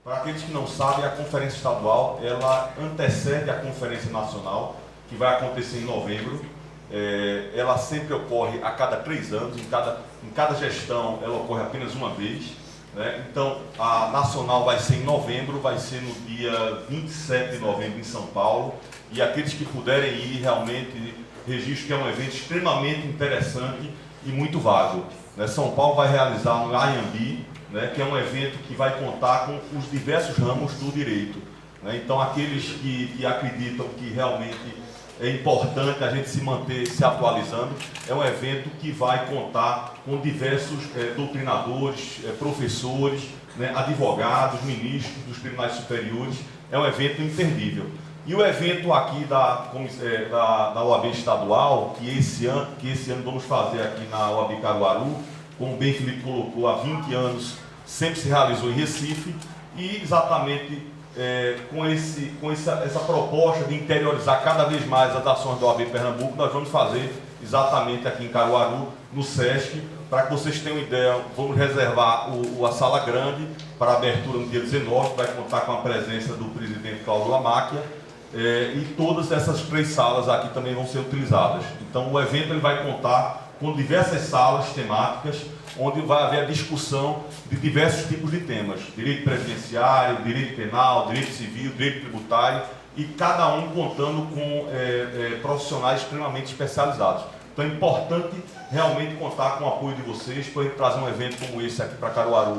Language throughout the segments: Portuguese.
Para aqueles que não sabem, a Conferência Estadual, ela antecede a Conferência Nacional, que vai acontecer em novembro. Ela sempre ocorre a cada 3 anos, em cada gestão ela ocorre apenas uma vez, né? Então, a Nacional vai ser em novembro, vai ser no dia 27 de novembro em São Paulo, e aqueles que puderem ir, realmente, registro que é um evento extremamente interessante e muito válido, né? São Paulo vai realizar no Anhembi, né, que é um evento que vai contar com os diversos ramos do direito, né? Então, aqueles que acreditam que realmente é importante a gente se manter se atualizando, é um evento que vai contar com diversos doutrinadores, professores, né, advogados, ministros dos tribunais superiores. É um evento imperdível. E o evento aqui da OAB estadual, que esse ano vamos fazer aqui na OAB Caruaru, como bem Felipe colocou, há 20 anos sempre se realizou em Recife, e exatamente com essa proposta de interiorizar cada vez mais as ações da OAB Pernambuco, nós vamos fazer exatamente aqui em Caruaru, no SESC. Para que vocês tenham ideia, vamos reservar a sala grande para a abertura no dia 19, que vai contar com a presença do presidente Cláudio Lamáquia, e todas essas 3 salas aqui também vão ser utilizadas. Então, o evento ele vai contar com diversas salas temáticas, onde vai haver a discussão de diversos tipos de temas: direito previdenciário, direito penal, direito civil, direito tributário, e cada um contando com profissionais extremamente especializados. Então é importante realmente contar com o apoio de vocês para trazer um evento como esse aqui para Caruaru.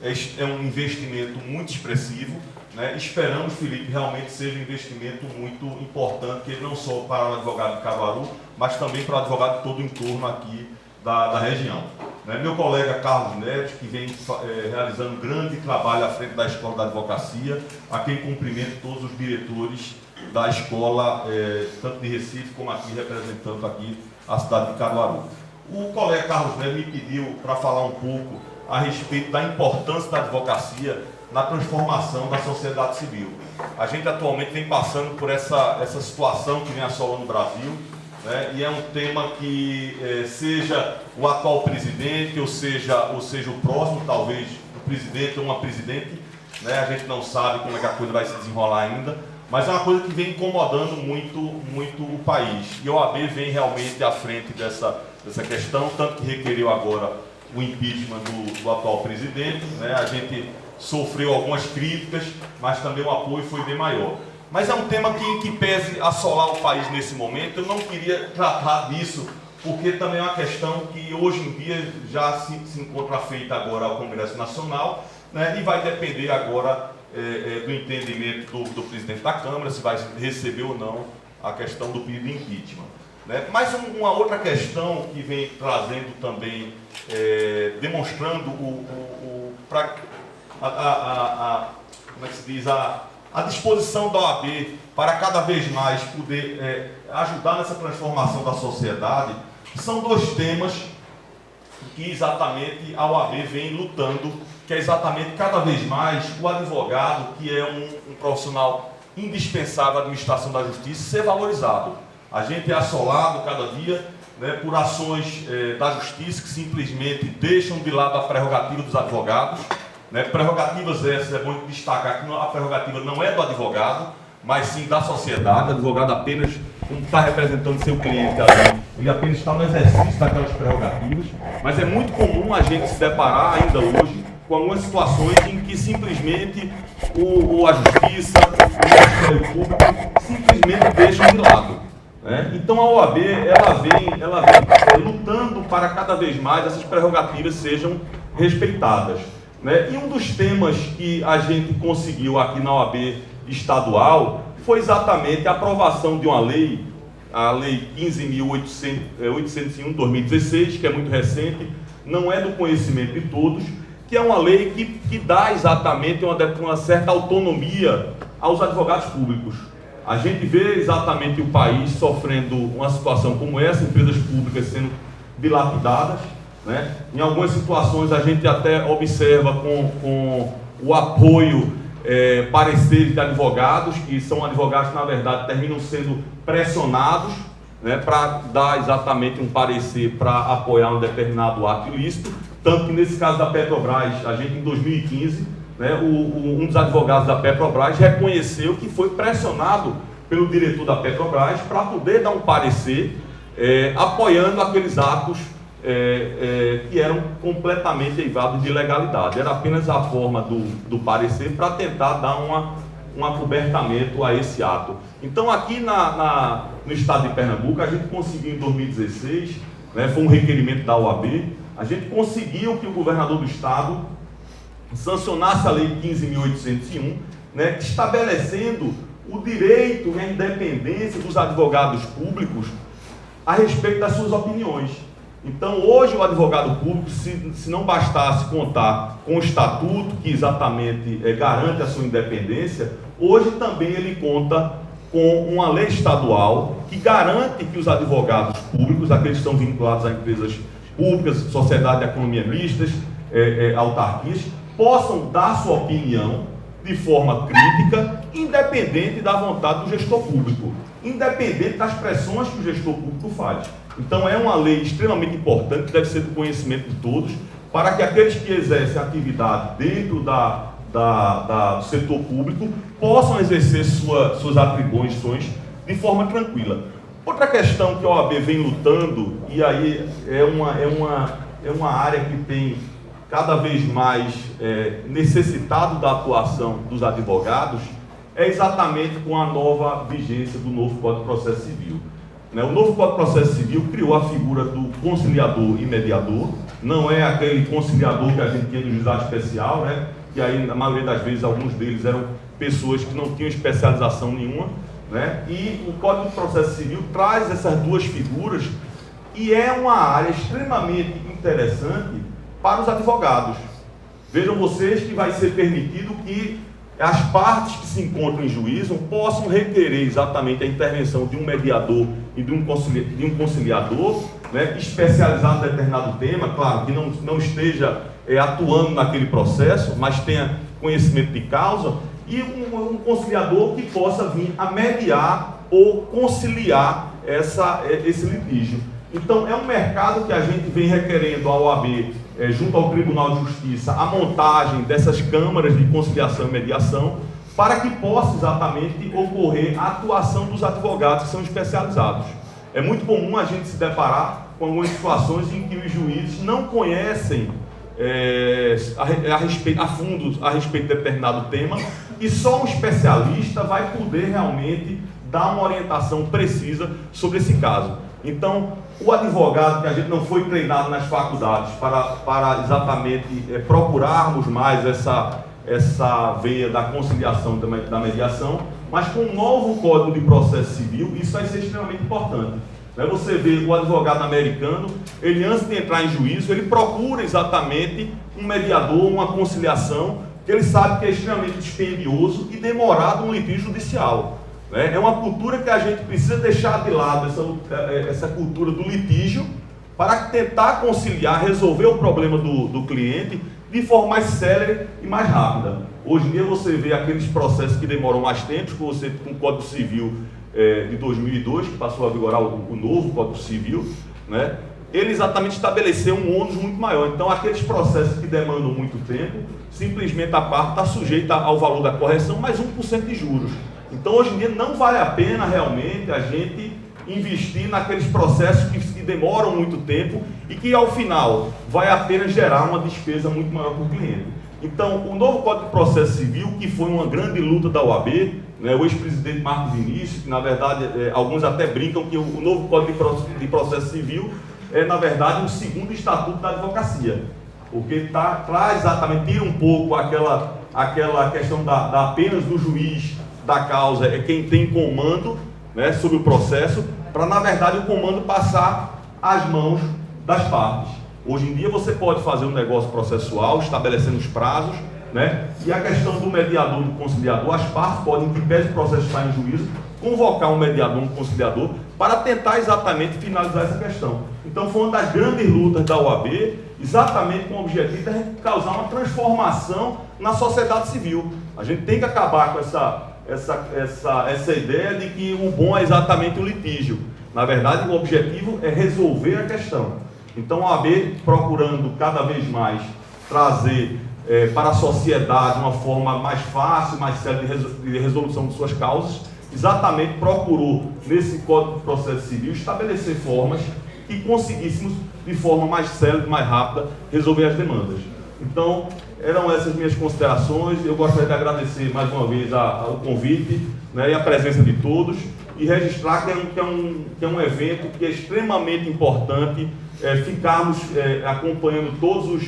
É um investimento muito expressivo, né? Esperamos, Felipe, realmente seja um investimento muito importante, não só para o advogado de Caruaru, mas também para o advogado de todo o entorno aqui da região. Meu colega Carlos Neves, que vem realizando um grande trabalho à frente da Escola da Advocacia, a quem cumprimento todos os diretores da escola, tanto de Recife como aqui, representando aqui a cidade de Caruaru. O colega Carlos Neves me pediu para falar um pouco a respeito da importância da advocacia na transformação da sociedade civil. A gente atualmente vem passando por essa situação que vem assolando o Brasil, né? E é um tema que seja o atual presidente, ou seja o próximo, talvez, o presidente ou uma presidente, né? A gente não sabe como é que a coisa vai se desenrolar ainda, mas é uma coisa que vem incomodando muito o país. E a OAB vem realmente à frente dessa questão, tanto que requeriu agora o impeachment do atual presidente, né? A gente sofreu algumas críticas, mas também o apoio foi bem maior. Mas é um tema que pese assolar o país nesse momento. Eu não queria tratar disso, porque também é uma questão que hoje em dia já se encontra feita agora ao Congresso Nacional, né? E vai depender agora do entendimento do presidente da Câmara, se vai receber ou não a questão do pedido de impeachment, né? Mas uma outra questão que vem trazendo também, demonstrando como é que se diz, a disposição da OAB para cada vez mais poder ajudar nessa transformação da sociedade, são 2 temas que exatamente a OAB vem lutando, que é exatamente cada vez mais o advogado, que é um profissional indispensável à administração da justiça, ser valorizado. A gente é assolado cada dia, né, por ações da justiça que simplesmente deixam de lado a prerrogativa dos advogados, né? Prerrogativas essas, é bom destacar que a prerrogativa não é do advogado, mas sim da sociedade. O advogado apenas, como está representando seu cliente ali, ele apenas está no exercício daquelas prerrogativas, mas é muito comum a gente se deparar ainda hoje com algumas situações em que simplesmente a justiça, o Ministério Público simplesmente deixam de lado, né? Então a OAB ela vem lutando para cada vez mais essas prerrogativas sejam respeitadas, né? E um dos temas que a gente conseguiu aqui na OAB estadual foi exatamente a aprovação de uma lei, a Lei 15.801 de 2016, que é muito recente, não é do conhecimento de todos, que é uma lei que dá exatamente uma certa autonomia aos advogados públicos. A gente vê exatamente o país sofrendo uma situação como essa, empresas públicas sendo dilapidadas, né? Em algumas situações a gente até observa com o apoio, pareceres de advogados, que são advogados que na verdade terminam sendo pressionados, né, para dar exatamente um parecer para apoiar um determinado ato ilícito. Tanto que nesse caso da Petrobras, a gente em 2015 né, um dos advogados da Petrobras reconheceu que foi pressionado pelo diretor da Petrobras para poder dar um parecer apoiando aqueles atos que eram completamente derivados de ilegalidade. Era apenas a forma do parecer para tentar dar um acobertamento a esse ato. Então, aqui no estado de Pernambuco, a gente conseguiu em 2016, né, foi um requerimento da OAB, a gente conseguiu que o governador do estado sancionasse a Lei 15.801, né, estabelecendo o direito e a independência dos advogados públicos a respeito das suas opiniões. Então, hoje o advogado público, se não bastasse contar com o estatuto que exatamente garante a sua independência, hoje também ele conta com uma lei estadual que garante que os advogados públicos, aqueles que estão vinculados a empresas públicas, sociedade de economia mistas, autarquias, possam dar sua opinião de forma crítica, independente da vontade do gestor público, independente das pressões que o gestor público faz. Então, é uma lei extremamente importante, que deve ser do conhecimento de todos, para que aqueles que exercem atividade dentro do setor público possam exercer suas atribuições de forma tranquila. Outra questão que a OAB vem lutando, e aí é uma área que tem cada vez mais necessitado da atuação dos advogados, é exatamente com a nova vigência do novo Código de Processo Civil. O novo Código de Processo Civil criou a figura do conciliador e mediador, não é aquele conciliador que a gente tinha no juizado especial, né? Que aí, na maioria das vezes, alguns deles eram pessoas que não tinham especialização nenhuma, né? E o Código de Processo Civil traz essas duas figuras e é uma área extremamente interessante para os advogados. Vejam vocês que vai ser permitido que as partes que se encontram em juízo possam requerer exatamente a intervenção de um mediador e de um conciliador, né, especializado em determinado tema, claro, que não esteja atuando naquele processo, mas tenha conhecimento de causa, e um conciliador que possa vir a mediar ou conciliar esse litígio. Então, é um mercado que a gente vem requerendo à OAB, junto ao Tribunal de Justiça, a montagem dessas câmaras de conciliação e mediação, para que possa exatamente ocorrer a atuação dos advogados que são especializados. É muito comum a gente se deparar com algumas situações em que os juízes não conhecem a fundo a respeito de determinado tema, e só um especialista vai poder realmente dar uma orientação precisa sobre esse caso. Então, o advogado, que a gente não foi treinado nas faculdades para exatamente procurarmos mais essa veia da conciliação, da mediação, mas com o novo Código de Processo Civil, isso vai ser extremamente importante. Você vê o advogado americano, ele antes de entrar em juízo, ele procura exatamente um mediador, uma conciliação, que ele sabe que é extremamente dispendioso e demorado um litígio judicial. É uma cultura que a gente precisa deixar de lado, essa cultura do litígio, para tentar conciliar, resolver o problema do cliente de forma mais célere e mais rápida. Hoje em dia você vê aqueles processos que demoram mais tempo, com o Código Civil de 2002, que passou a vigorar o novo Código Civil, né? Ele exatamente estabeleceu um ônus muito maior. Então, aqueles processos que demandam muito tempo, simplesmente a parte está sujeita ao valor da correção, mais 1% de juros. Então, hoje em dia, não vale a pena realmente a gente investir naqueles processos que demoram muito tempo e que, ao final, vai apenas gerar uma despesa muito maior para o cliente. Então, o novo Código de Processo Civil, que foi uma grande luta da OAB, né, o ex-presidente Marcos Vinícius, que, na verdade, alguns até brincam que o novo Código de Processo Civil é, na verdade, um segundo estatuto da advocacia, porque traz exatamente, tira um pouco aquela questão apenas do juiz da causa, é quem tem comando, né, sobre o processo, para, na verdade, o comando passar às mãos das partes. Hoje em dia você pode fazer um negócio processual, estabelecendo os prazos, né, e a questão do mediador e do conciliador, as partes podem, que pese o processo estar em juízo, convocar um mediador, um conciliador, para tentar exatamente finalizar essa questão. Então foi uma das grandes lutas da OAB, exatamente com o objetivo de causar uma transformação na sociedade civil. A gente tem que acabar com essa ideia de que o bom é exatamente o litígio. Na verdade, o objetivo é resolver a questão. Então a OAB, procurando cada vez mais trazer para a sociedade uma forma mais fácil, mais célere de resolução de suas causas, exatamente procurou, nesse Código de Processo Civil, estabelecer formas que conseguíssemos, de forma mais célere, mais rápida, resolver as demandas. Então, eram essas minhas considerações. Eu gostaria de agradecer mais uma vez o convite, né, e a presença de todos, e registrar que é um evento que é extremamente importante ficarmos acompanhando todos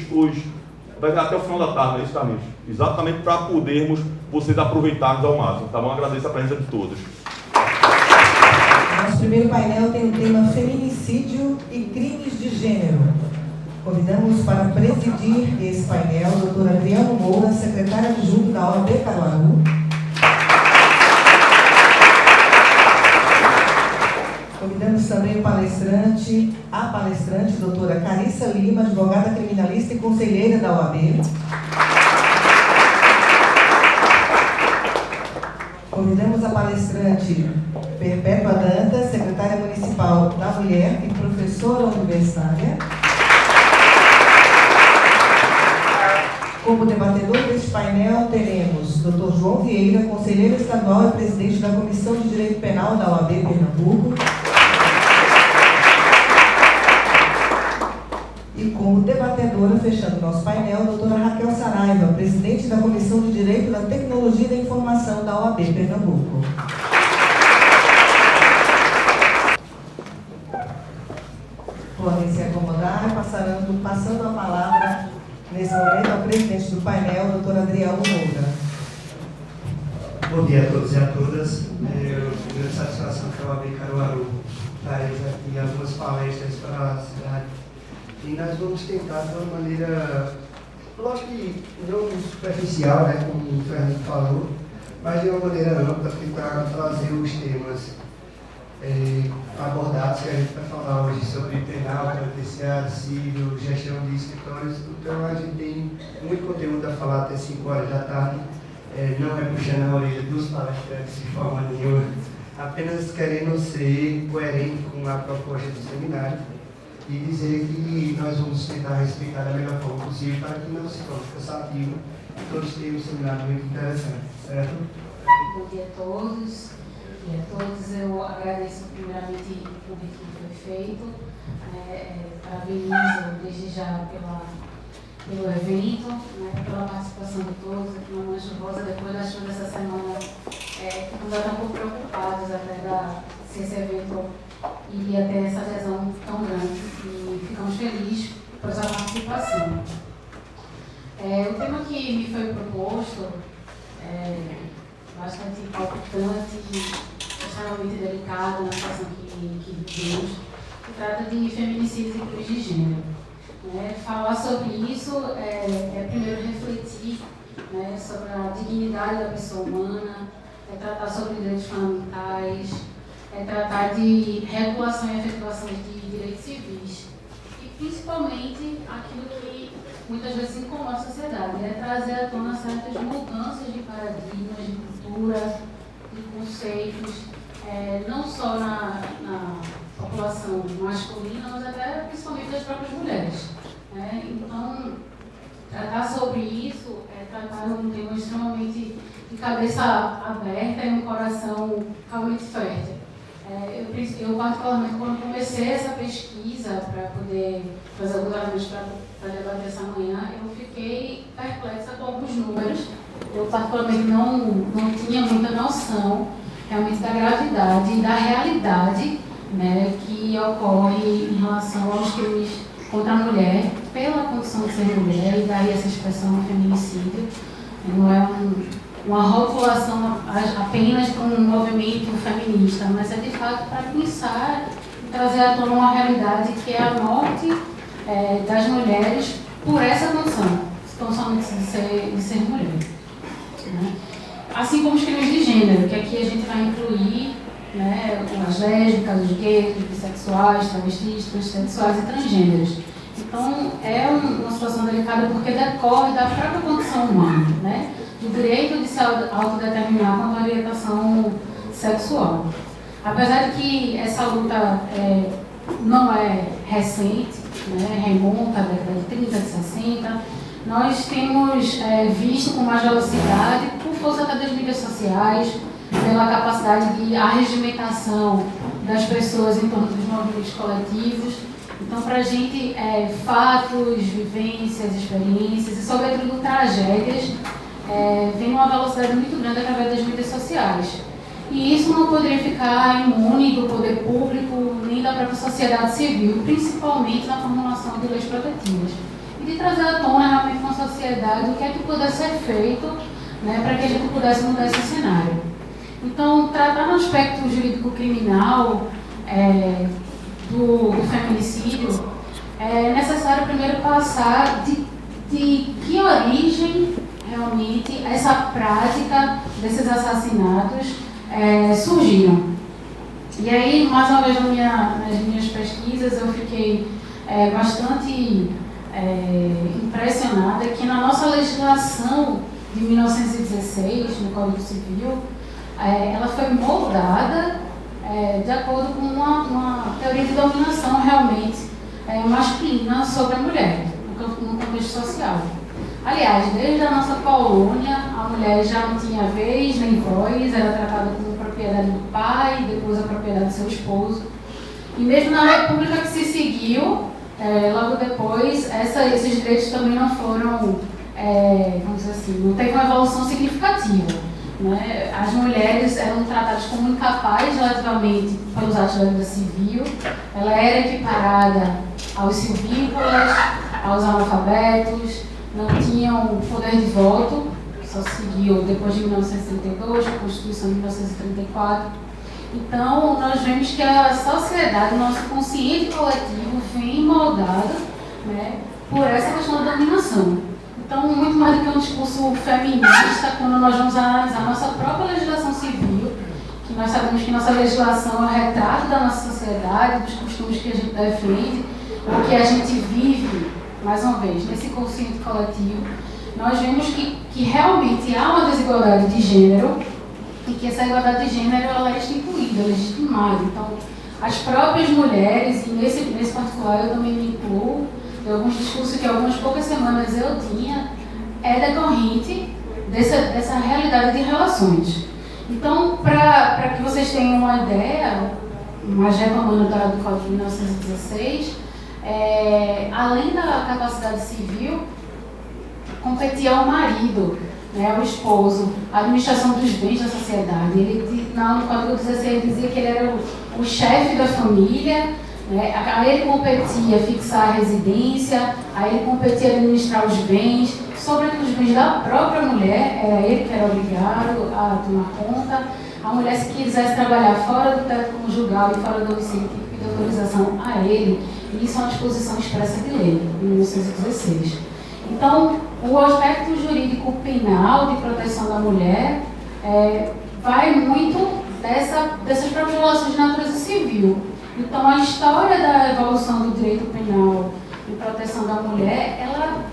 até o final da tarde, não é isso, Carlinhos? Exatamente para podermos, vocês aproveitarmos ao máximo, tá bom? Agradeço a presença de todos. Nosso primeiro painel tem o tema Feminicídio e Crimes de Gênero. Convidamos para presidir esse painel o doutor Adriano Moura, secretário adjunto da OAB Caruaru. Convidamos também a palestrante, doutora Carissa Lima, advogada criminalista e conselheira da OAB. Convidamos a palestrante Perpétua Dantas, secretária municipal da Mulher e professora universitária. Como debatedor deste painel, teremos Dr. João Vieira, conselheiro estadual e presidente da Comissão de Direito Penal da OAB Pernambuco. E como debatedora, fechando nosso painel, a doutora Raquel Saraiva, presidente da Comissão de Direito da Tecnologia e da Informação da OAB Pernambuco. Podem se acomodar, passando a palavra, nesse momento, ao presidente do painel, doutor Adriano Moura. Bom dia a todos e a todas. É grande satisfação que a OAB Caruaru traz aqui algumas palestras para a cidade. E nós vamos tentar de uma maneira, lógico que não superficial, né, como o Fernando falou, mas de uma maneira ampla, tentar trazer os temas abordados que a gente vai falar hoje sobre penal, penitenciário, civil, gestão de escritórios. Então a gente tem muito conteúdo a falar até 5 horas da tarde, não é puxando a orelha dos palestrantes de forma nenhuma, apenas querendo ser coerente com a proposta do seminário e dizer que nós vamos tentar respeitar da melhor forma possível para que não se torne cansativo e todos tenham um seminário muito interessante, certo? Bom dia a todos e a todas. Eu agradeço primeiramente o convite que foi feito, parabenizo desde já pelo evento, pela participação de todos aqui na Mancha Rosa. Depois da chuva dessa semana, ficamos até um pouco preocupados até se esse evento iria ter essa adesão tão grande e ficamos felizes por essa participação. O tema que me foi proposto é bastante importante e extremamente delicado na situação que vivemos, que trata de feminicídios e crimes de gênero. Falar sobre isso é primeiro refletir sobre a dignidade da pessoa humana, tratar sobre direitos fundamentais, tratar de regulação e efetivação de direitos civis e principalmente aquilo que muitas vezes incomoda a sociedade, trazer à tona certas mudanças de paradigmas, de cultura, de conceitos, não só na população masculina, mas até principalmente das próprias mulheres. Então, tratar sobre isso é tratar um tema extremamente de cabeça aberta e um coração realmente fértil. Eu particularmente, quando comecei essa pesquisa para poder fazer alguns argumentos para debater essa manhã, eu fiquei perplexa com alguns números. Eu particularmente não tinha muita noção realmente da gravidade e da realidade, que ocorre em relação aos crimes contra a mulher, pela condição de ser mulher, e daí essa expressão feminicídio. Não é uma rotulação apenas para um movimento feminista, mas é de fato para pensar e trazer à tona uma realidade que é a morte das mulheres por essa condição, somente de ser mulher. Assim como os crimes de gênero, que aqui a gente vai incluir as lésbicas, os gays, os bissexuais, travestis, transexuais e transgêneros. Então, é uma situação delicada porque decorre da própria condição humana, do direito de se autodeterminar quanto à orientação sexual. Apesar de que essa luta não é recente, remonta à década de 30, de 60, nós temos visto com mais velocidade, por força até das mídias sociais, pela capacidade de arregimentação das pessoas em torno dos movimentos coletivos. Então, para a gente, fatos, vivências, experiências e, sobretudo, tragédias, vem uma velocidade muito grande através das mídias sociais. E isso não poderia ficar imune do poder público nem da própria sociedade civil, principalmente na formulação de leis protetivas. E de trazer à tona realmente na sociedade o que é que pudesse ser feito, né, para que a gente pudesse mudar esse cenário. Então, tratar no aspecto jurídico-criminal do feminicídio, é necessário primeiro passar de que origem realmente essa prática desses assassinatos surgiram. E aí, mais uma vez, nas minhas pesquisas, eu fiquei bastante impressionada que na nossa legislação de 1916, no Código Civil, ela foi moldada de acordo com uma teoria de dominação realmente masculina sobre a mulher, no contexto social. Aliás, desde a nossa colônia, a mulher já não tinha vez nem voz, era tratada como propriedade do pai, depois a propriedade do seu esposo. E mesmo na república que se seguiu, logo depois, esses direitos também não foram, vamos dizer assim, não teve uma evolução significativa. Né? As mulheres eram tratadas como incapazes relativamente pelos atos da vida civil, ela era equiparada aos silvícolas, aos analfabetos, não tinham poder de voto, só seguiu depois de 1932, a Constituição de 1934. Então, nós vemos que a sociedade, o nosso consciente coletivo, vem moldado, né, por essa questão da dominação. Então, muito mais do que um discurso feminista, quando nós vamos analisar nossa própria legislação civil, que nós sabemos que nossa legislação é o retrato da nossa sociedade, dos costumes que a gente defende, o que a gente vive, mais uma vez, nesse consciente coletivo, nós vemos que realmente há uma desigualdade de gênero e que essa igualdade de gênero ela é instituída, legitimada. Então, as próprias mulheres, e nesse particular eu também me incluo, de alguns discursos que algumas poucas semanas eu tinha, decorrente dessa realidade de relações. Então, para que vocês tenham uma ideia, mas retomando do Código de 1916, além da capacidade civil, competia ao marido, né, ao esposo, a administração dos bens da sociedade. Ele, no Código 16, dizia que ele era o chefe da família, né, a ele competia fixar a residência, a ele competia administrar os bens, sobretudo os bens da própria mulher, era ele que era obrigado a tomar conta. A mulher, se quisesse trabalhar fora do teto conjugal e fora do domicílio, tinha que pedir autorização a ele. E isso é uma disposição expressa de lei, em 1916. Então, o aspecto jurídico penal de proteção da mulher vai muito dessas próprias relações de natureza civil. Então, a história da evolução do direito penal de proteção da mulher, ela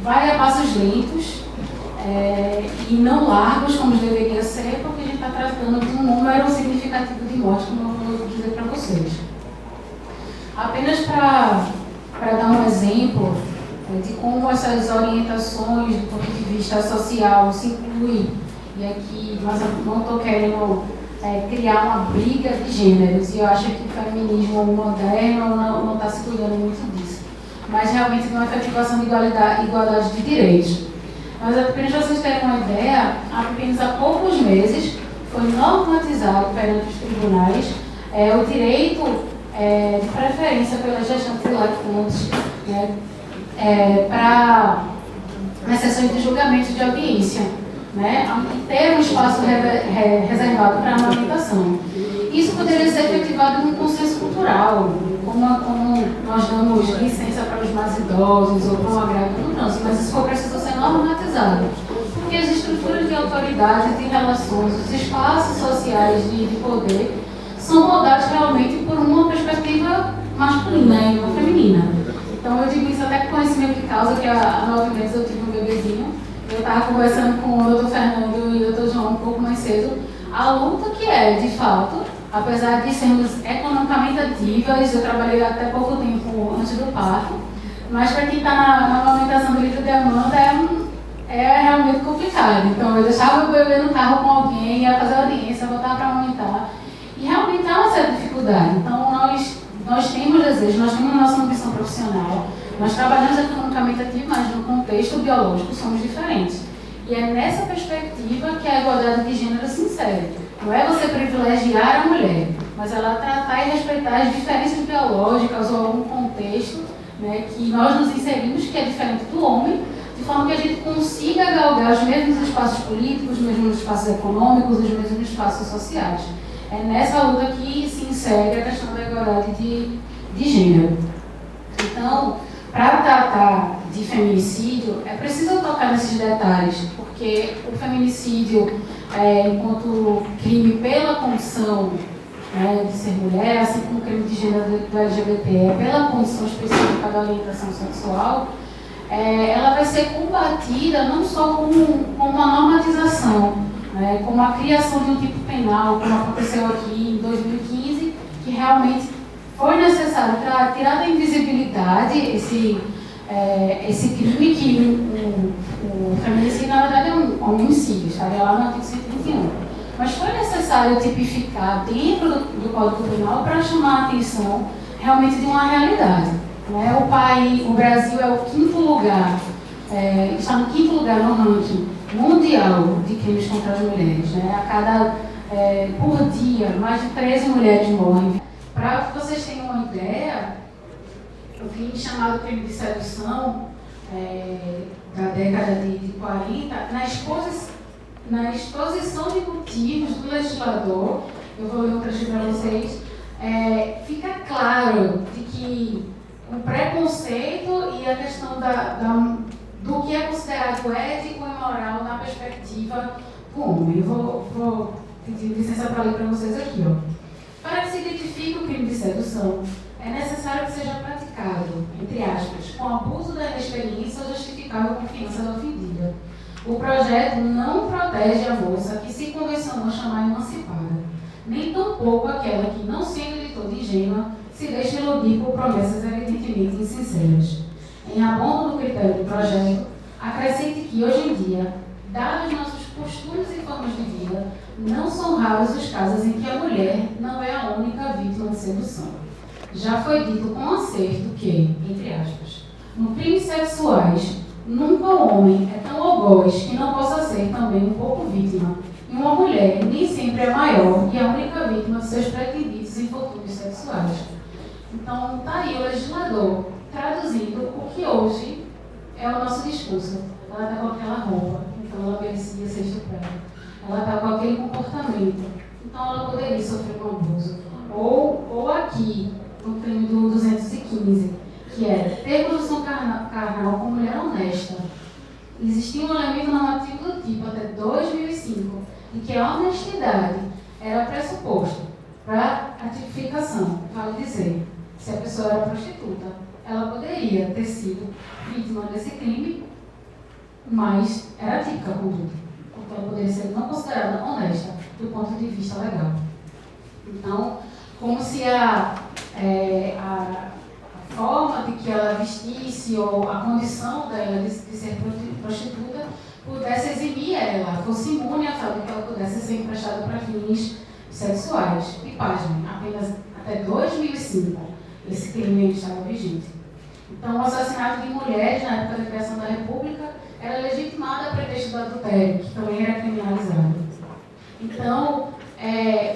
vai a passos lentos e não largos, como deveria ser, porque a gente está tratando de um número significativo de mortes, como eu vou dizer para vocês. Apenas para dar um exemplo de como essas orientações do ponto de vista social se incluem, e aqui nós não estou querendo criar uma briga de gêneros, e eu acho que o feminismo moderno não está se cuidando muito disso, mas realmente de uma efetivação de igualdade de direitos. Mas apenas para vocês terem uma ideia, apenas há poucos meses foi normatizado perante os tribunais o direito de preferência pelas gestantes e lactantes, né, nas sessões de julgamento de audiência, né, ter um espaço reservado para a amamentação. Isso poderia ser efetivado num consenso cultural, como nós damos licença para os mais idosos ou para o agravo no trânsito, mas isso for preciso ser normatizado, porque as estruturas de autoridade, de relações, os espaços sociais de poder são moldados realmente por uma perspectiva masculina e não feminina. Então eu digo isso até com conhecimento de causa, que há 9 meses eu tive um bebezinho, eu estava conversando com o Dr. Fernando e o Dr. João um pouco mais cedo, a luta que de fato, apesar de sermos economicamente ativas, eu trabalhei até pouco tempo antes do parto, Mas para quem está na amamentação do livre demanda é realmente complicado. Então eu deixava o bebê no carro com alguém, ia fazer audiência, voltar para amamentar. E realmente há uma certa dificuldade. Então nós temos desejo, nós temos nossa ambição profissional, nós trabalhamos economicamente ativo, mas no contexto biológico somos diferentes. E é nessa perspectiva que a igualdade de gênero se insere. Não é você privilegiar a mulher, mas ela tratar e respeitar as diferenças biológicas ou algum contexto, né, que nós nos inserimos, que é diferente do homem, de forma que a gente consiga galgar os mesmos espaços políticos, os mesmos espaços econômicos, os mesmos espaços sociais. É nessa luta que se insere a questão da igualdade de gênero. Então, para tratar de feminicídio, é preciso tocar nesses detalhes, porque o feminicídio, enquanto crime pela condição, né, de ser mulher, assim como o crime de gênero do LGBT, pela condição específica da orientação sexual, ela vai ser combatida não só com uma normatização, né, como a criação de um tipo penal, como aconteceu aqui em 2015, que realmente foi necessário para tirar da invisibilidade esse crime que o feminicídio, na verdade, é um homicídio, estaria lá no artigo 121. Mas foi necessário tipificar dentro do Código Penal para chamar a atenção realmente de uma realidade. Né? O Brasil é o quinto lugar, está no quinto lugar no ranking mundial de crimes contra as mulheres. Né? Por dia, mais de 13 mulheres morrem. Para que vocês tenham uma ideia, o crime chamado crime de sedução, da década de 40, na exposição de motivos do legislador, eu vou ler um trecho para vocês, fica claro de que o preconceito e a questão do que é considerado ético e moral na perspectiva do homem. Eu vou pedir licença para ler para vocês aqui. Para que se identifique o crime de sedução, é necessário que seja praticado, entre aspas, com abuso da inexperiência ou justificável confiança da ofendida. O projeto não protege a moça que se convencionou chamar emancipada, nem tampouco aquela que, não sendo de toda ingênua, se deixa iludir por promessas evidentemente insinceras. Em abono do critério do projeto, acrescente que, hoje em dia, dados nossos costumes e formas de vida, não são raros os casos em que a mulher não é a única vítima de sedução. Já foi dito com acerto que, entre aspas, no crimes sexuais, nunca o homem é tão algoz que não possa ser também um pouco vítima, e uma mulher nem sempre é maior e a única vítima de seus pretendidos infortúnios sexuais. Então, está aí o legislador traduzindo o que hoje é o nosso discurso. Ela está com aquela roupa, então ela merecia ser estuprada. Ela está com aquele comportamento, então ela poderia sofrer um abuso. Ou aqui, no crime do 215, que é ter produção carnal com mulher honesta. Existia um elemento normativo do tipo, até 2005, de que a honestidade era pressuposto para a tipificação. Vale dizer, se a pessoa era prostituta, ela poderia ter sido vítima desse crime, mas era típica a conduta. Então, ela poderia ser não considerada honesta do ponto de vista legal. Então, como se a forma de que ela vestisse ou a condição dela de ser prostituta pudesse eximir ela, fosse imune a fato de que ela pudesse ser emprestada para fins sexuais. E pasmem, apenas até 2005 esse crime estava vigente. Então, o assassinato de mulheres na época da criação da República era legitimado a pretexto do adultério, que também era criminalizado. Então,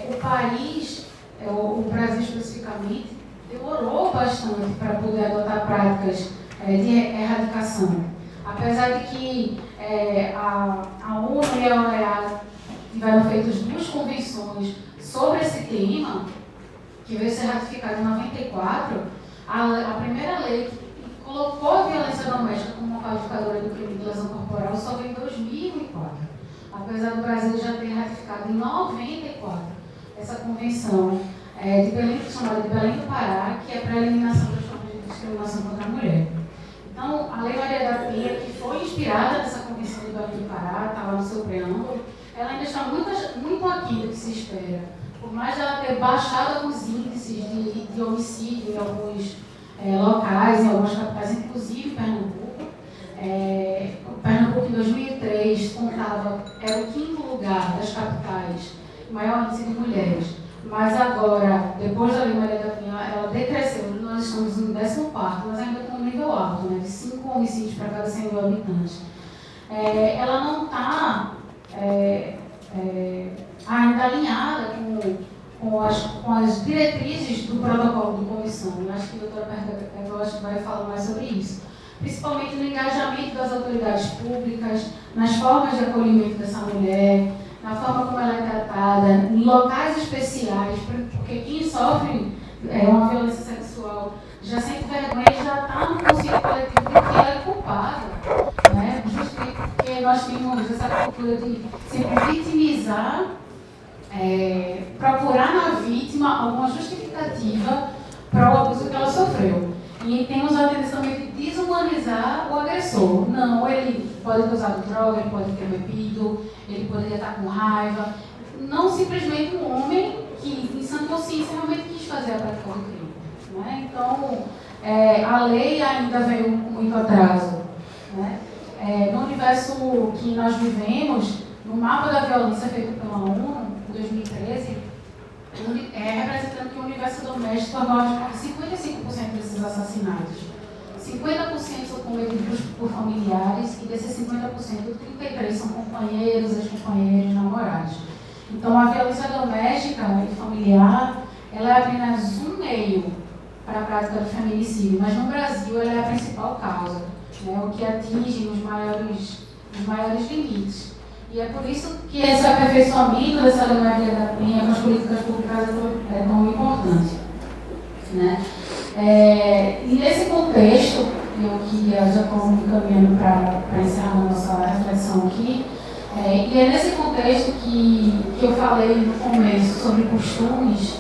o país, o Brasil especificamente, demorou bastante para poder adotar práticas de erradicação. Apesar de que a ONU e a OEA tiveram feitas 2 convenções sobre esse tema, que veio ser ratificada em 94, a primeira lei que colocou a violência doméstica como uma qualificadora do crime de lesão corporal só veio em 2004. Apesar do Brasil já ter ratificado em 94 essa convenção chamada de Belém do Pará, que é para a eliminação das formas de discriminação contra a mulher. Então, a Lei Maria da Penha, que foi inspirada nessa convenção de Belém do Pará, está lá no seu preâmbulo, ela ainda está muito aquém do que se espera. Por mais ela ter baixado alguns índices de homicídio em alguns locais, em algumas capitais, inclusive Pernambuco. Pernambuco, em 2003, era o 5º lugar das capitais, maior índice de mulheres. Mas agora, depois da Lei Maria da Penha, ela decresceu. Nós estamos no 14º, mas ainda com um nível alto, né, de 5 homicídios para cada 100 mil habitantes. Ela não está ainda alinhada com as diretrizes do protocolo de comissão. Eu acho que a doutora Perta vai falar mais sobre isso. Principalmente no engajamento das autoridades públicas, nas formas de acolhimento dessa mulher, na forma como ela é tratada, em locais especiais, porque quem sofre uma violência sexual já sente vergonha e já está no consciente coletivo de que ela é culpada, né? Justamente porque nós temos essa cultura de sempre vitimizar, procurar na vítima alguma justificativa para o abuso que ela sofreu. E temos a tendência também de desumanizar o agressor. Não, ele pode ter usado droga, ele pode ter bebido, ele poderia estar com raiva. Não simplesmente um homem que, em sã consciência, realmente quis fazer a prática do crime. Né? Então, a lei ainda veio com muito atraso. Né? No universo que nós vivemos, no mapa da violência feito pela ONU, em 2013, representando que o universo doméstico tornou 55% desses assassinatos. 50% são cometidos por familiares e desses 50%, 33% são companheiros, ex-companheiros, namorados. Então, a violência doméstica e familiar, ela é apenas um meio para a prática do feminicídio, mas no Brasil ela é a principal causa, né, o que atinge os maiores limites. E é por isso que esse aperfeiçoamento dessa Lei Maria da Penha com as políticas públicas é tão importante. Né? E nesse contexto, eu queria já estou me encaminhando para encerrar a nossa reflexão aqui, e é nesse contexto que eu falei no começo sobre costumes,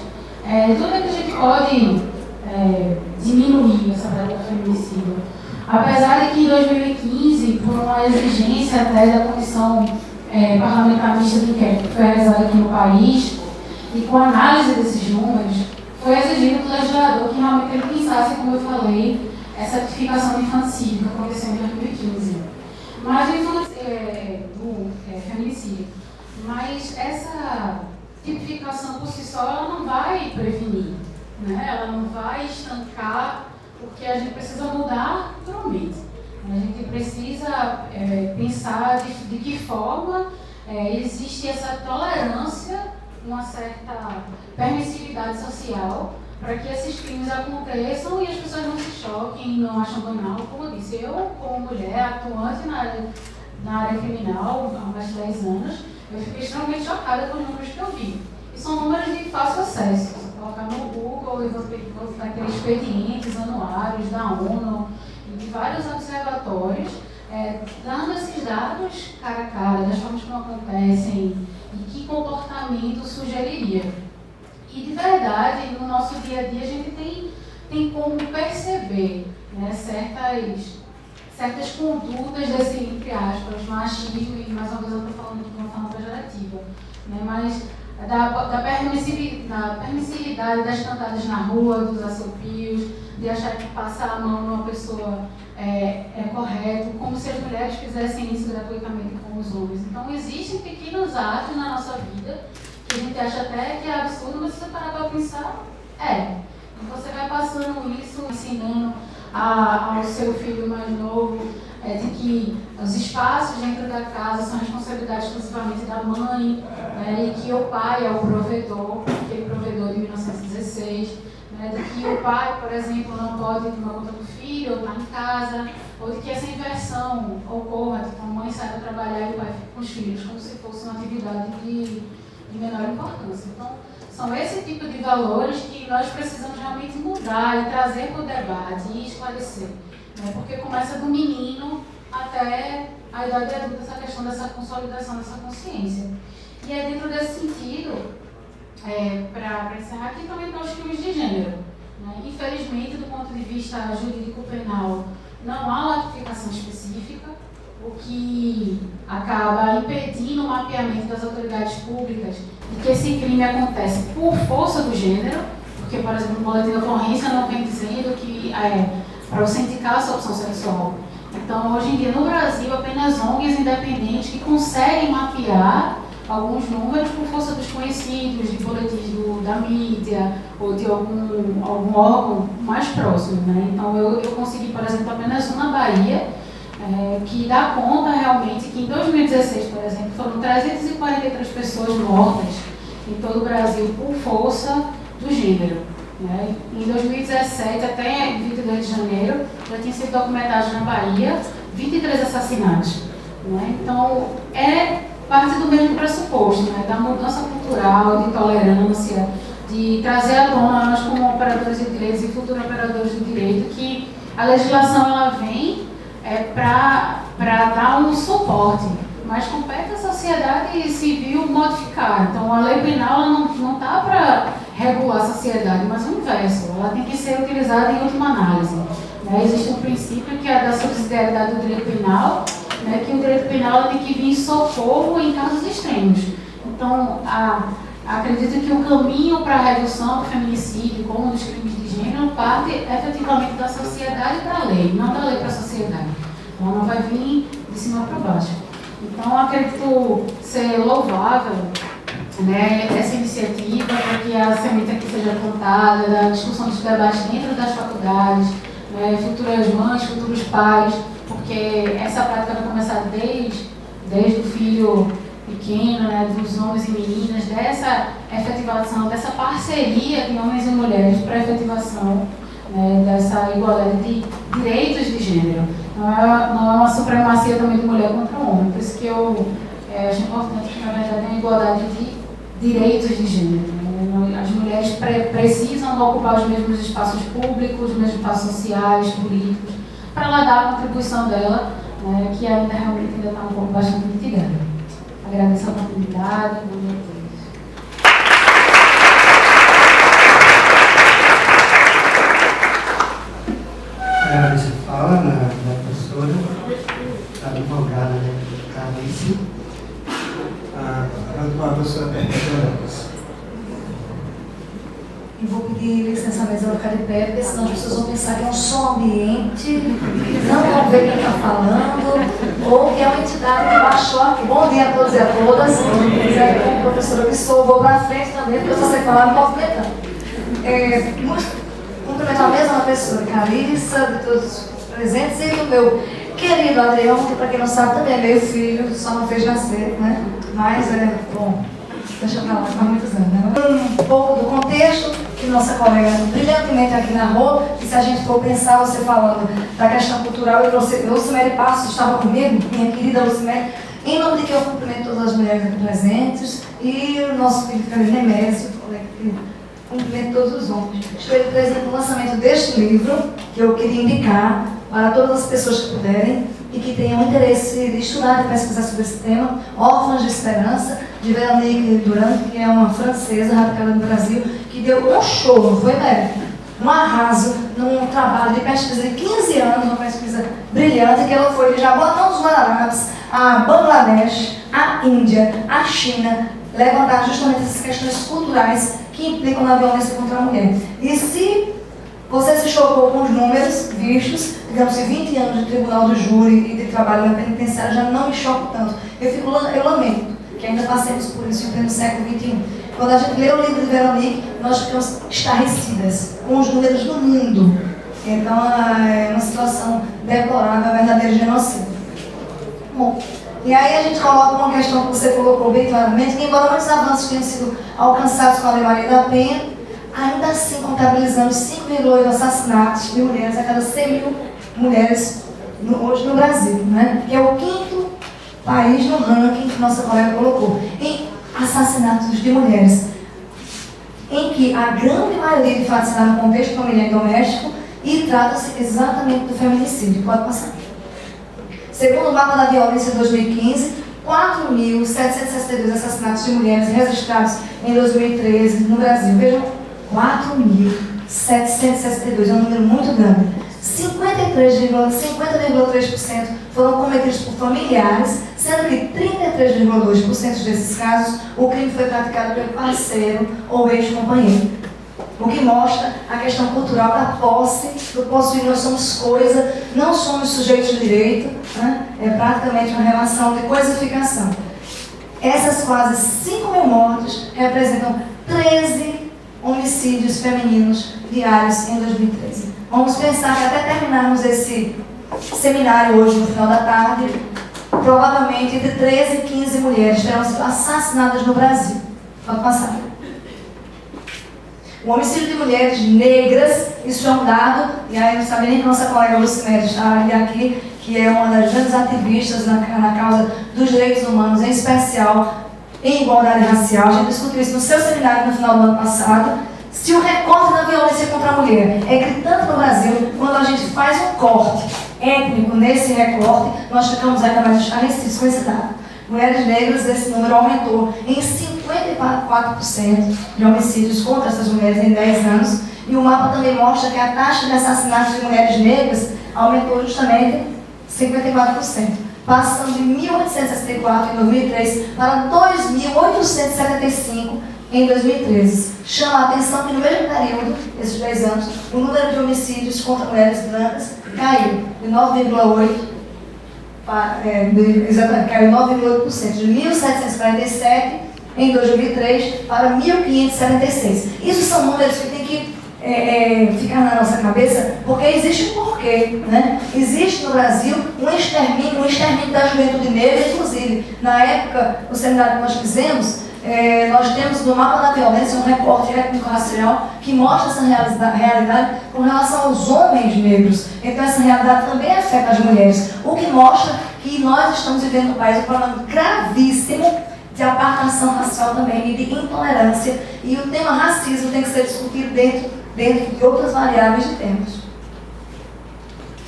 tudo é que a gente pode diminuir essa prática do feminicídio. Apesar de que em 2015, por uma exigência até da Comissão Parlamentar Mista de Inquérito que foi realizada aqui no país, e com a análise desses números, foi exigido do legislador que realmente ele pensasse, como eu falei, essa tipificação do infanticídio que aconteceu em 2015. Mas do feminicídio. Mas essa tipificação por si só ela não vai prevenir, né? Ela não vai estancar, porque a gente precisa mudar naturalmente. A gente precisa pensar de que forma existe essa tolerância, uma certa permissividade social para que esses crimes aconteçam e as pessoas não se choquem, não acham banal. Como eu disse, eu, como mulher atuante na área criminal há mais de 10 anos, eu fiquei extremamente chocada com os números que eu vi. E são números de fácil acesso. Se você colocar no Google e você vai ter expedientes anuários da ONU e de vários observatórios, dando esses dados cara a cara, das formas como acontecem e que comportamento sugeriria. E de verdade, no nosso dia a dia, a gente tem como perceber, né, certas condutas desse, entre aspas, machismo, e mais uma vez eu estou falando aqui de uma forma pejorativa, né, mas da permissividade das cantadas na rua, dos assopios, de achar que passar a mão numa pessoa é correto, como se as mulheres fizessem isso gratuitamente com os homens. Então, existem pequenos atos na nossa vida que a gente acha até que é absurdo, mas se você parar para pensar, E você vai passando isso, ensinando ao seu filho mais novo de que os espaços dentro da casa são responsabilidade exclusivamente da mãe, e que o pai é o provedor, aquele provedor de 1916, de que o pai, por exemplo, não pode tomar conta do filho ou estar em casa, ou de que essa inversão ocorra, de que a mãe sai para trabalhar e o pai fica com os filhos, como se fosse uma atividade de menor importância. Então, são esse tipo de valores que nós precisamos realmente mudar e trazer para o debate e esclarecer. Porque começa do menino até a idade adulta essa questão dessa consolidação dessa consciência. E é dentro desse sentido, para encerrar aqui, também estão os crimes de gênero. Infelizmente, do ponto de vista jurídico-penal, não há uma tipificação específica, o que acaba impedindo o mapeamento das autoridades públicas de que esse crime acontece por força do gênero, Porque, por exemplo, o boletim de ocorrência não vem dizendo que para você indicar a sua opção sexual. Então, hoje em dia, no Brasil, apenas ONGs independentes que conseguem mapear alguns números por força dos conhecidos, de boletins da mídia ou de algum órgão mais próximo, né? Então, eu consegui, por exemplo, apenas uma Bahia, que dá conta realmente que em 2016, por exemplo, foram 343 pessoas mortas em todo o Brasil por força do gênero. Né? Em 2017, até 22 de janeiro, já tinha sido documentado na Bahia 23 assassinatos. Né? Então, é parte do mesmo pressuposto, né? Da mudança cultural, de tolerância, de trazer à tona nós como operadores de direitos e futuros operadores de direito, que a legislação ela vem para dar um suporte, mas compete à sociedade civil modificar. Então, a lei penal ela não está para regular a sociedade, mas o inverso, ela tem que ser utilizada em última análise. Né? Existe um princípio que é da subsidiariedade do direito penal, né, que o direito penal tem que vir em socorro em casos extremos. Então, acredito que o caminho para a redução do feminicídio, como dos crimes de gênero, parte efetivamente da sociedade para a lei, não da lei para a sociedade. Então, não vai vir de cima para baixo. Então, acredito ser louvável, né, essa iniciativa para que a semente aqui seja plantada, da discussão dos debates dentro das faculdades, né, futuras mães, futuros pais, porque essa prática vai começar desde o filho pequeno, né, dos homens e meninas, dessa efetivação, dessa parceria de homens e mulheres para a efetivação, né, dessa igualdade de direitos de gênero. Não é uma supremacia também de mulher contra homem, por isso que eu acho importante que, na verdade, é uma igualdade de direitos de gênero. Né? As mulheres precisam ocupar os mesmos espaços públicos, os mesmos espaços sociais, políticos, para ela dar a contribuição dela, né, que ainda realmente está um pouco bastante mitigada. Agradeço a oportunidade. Bom dia a todos. Agradeço a fala da professora, da advogada Clarice, a professora Pérez. Eu vou pedir licença mesmo, eu vou ficar de pé, porque senão as pessoas vão pensar que é um som ambiente, não vão ver quem está falando, ou que é uma entidade que baixou aqui. Bom dia a todos e a todas. Como professora que sou, vou para frente também, porque eu só sei falar movimentando. Cumprimentar a mesma pessoa, Carissa, de todos os presentes, e do meu querido Adriano, que para quem não sabe também é meu filho, só não fez nascer, né? Mas bom. Deixa pra lá, faz muitos anos, né? Um pouco do contexto que nossa colega brilhantemente aqui narrou, e se a gente for pensar, você falando da questão cultural, e Lucimere Passos estava comigo, minha querida Lucimere, em nome de que eu cumprimento todas as mulheres aqui presentes, e o nosso filho Nemésio, cumprimento todos os homens. Estou presente no lançamento deste livro, que eu queria indicar para todas as pessoas que puderem, e que tenham interesse de estudar e pesquisar sobre esse tema, Órfãos de Esperança, de Véronique Durand, que é uma francesa radicada no Brasil, que deu um show, não foi, Mary? Um arraso num trabalho de pesquisa de 15 anos, uma pesquisa brilhante, que ela foi de Jabotão dos Guararapes, a Bangladesh, a Índia, a China, levantar justamente essas questões culturais que implicam na violência contra a mulher. E se você se chocou com os números vistos, digamos que 20 anos de tribunal do júri e de trabalho na penitenciária já não me choca tanto. Eu lamento que ainda passemos por isso em pleno século XXI. Quando a gente lê o livro de Veronique, nós ficamos estarrecidas com os números do mundo. Então é uma situação deplorável, verdadeiro genocídio. Bom, e aí a gente coloca uma questão que você colocou bem claramente, que embora muitos avanços tenham sido alcançados com a Lei Maria da Penha, ainda assim contabilizamos 5,8 assassinatos de mulheres a cada 100 mil mulheres hoje no Brasil, né? Que é o 5º país no ranking que nossa colega colocou, em assassinatos de mulheres, em que a grande maioria de fato se dá no contexto familiar e doméstico e trata-se exatamente do feminicídio. Pode passar. Segundo o mapa da violência de 2015, 4.762 assassinatos de mulheres registrados em 2013 no Brasil. Vejam, 4.762, é um número muito grande. 50,3% foram cometidos por familiares, sendo que 33,2% desses casos o crime foi praticado pelo parceiro ou ex-companheiro. O que mostra a questão cultural da posse, do possuir, nós somos coisa, não somos sujeitos de direito, né? É praticamente uma relação de coisificação. Essas quase 5.000 mortes representam 13 homicídios femininos diários em 2013. Vamos pensar que até terminarmos esse seminário hoje, no final da tarde, provavelmente entre 13 e 15 mulheres terão sido assassinadas no Brasil. Pode passar. O homicídio de mulheres negras, isso é um dado, e aí não sabe nem que nossa colega Lucimere está aqui, que é uma das grandes ativistas na causa dos direitos humanos, em especial em igualdade racial. A gente discutiu isso no seu seminário no final do ano passado. Se o recorte da violência contra a mulher é gritante no Brasil, quando a gente faz um corte étnico nesse recorte, nós ficamos ainda mais esclarecidos com esse dado. Mulheres negras, esse número aumentou em 54% de homicídios contra essas mulheres em 10 anos. E o mapa também mostra que a taxa de assassinatos de mulheres negras aumentou justamente 54%, passando de 1.864 em 2003 para 2.875 em 2013. Chama a atenção que no mesmo período, esses 10 anos, o número de homicídios contra mulheres brancas caiu de 9,8%. Caiu 9,8%, de 1.747 em 2003 para 1.576. Isso são números que tem que ficar na nossa cabeça, porque existe um porquê, né? Existe no Brasil um extermínio da juventude negra, inclusive. Na época, no seminário que nós fizemos, nós temos no mapa da violência um recorte étnico-racial que mostra essa realidade com relação aos homens negros. Então essa realidade também afeta as mulheres, o que mostra que nós estamos vivendo no país um problema gravíssimo de apartação racial também e de intolerância, e o tema racismo tem que ser discutido dentro de outras variáveis de temas.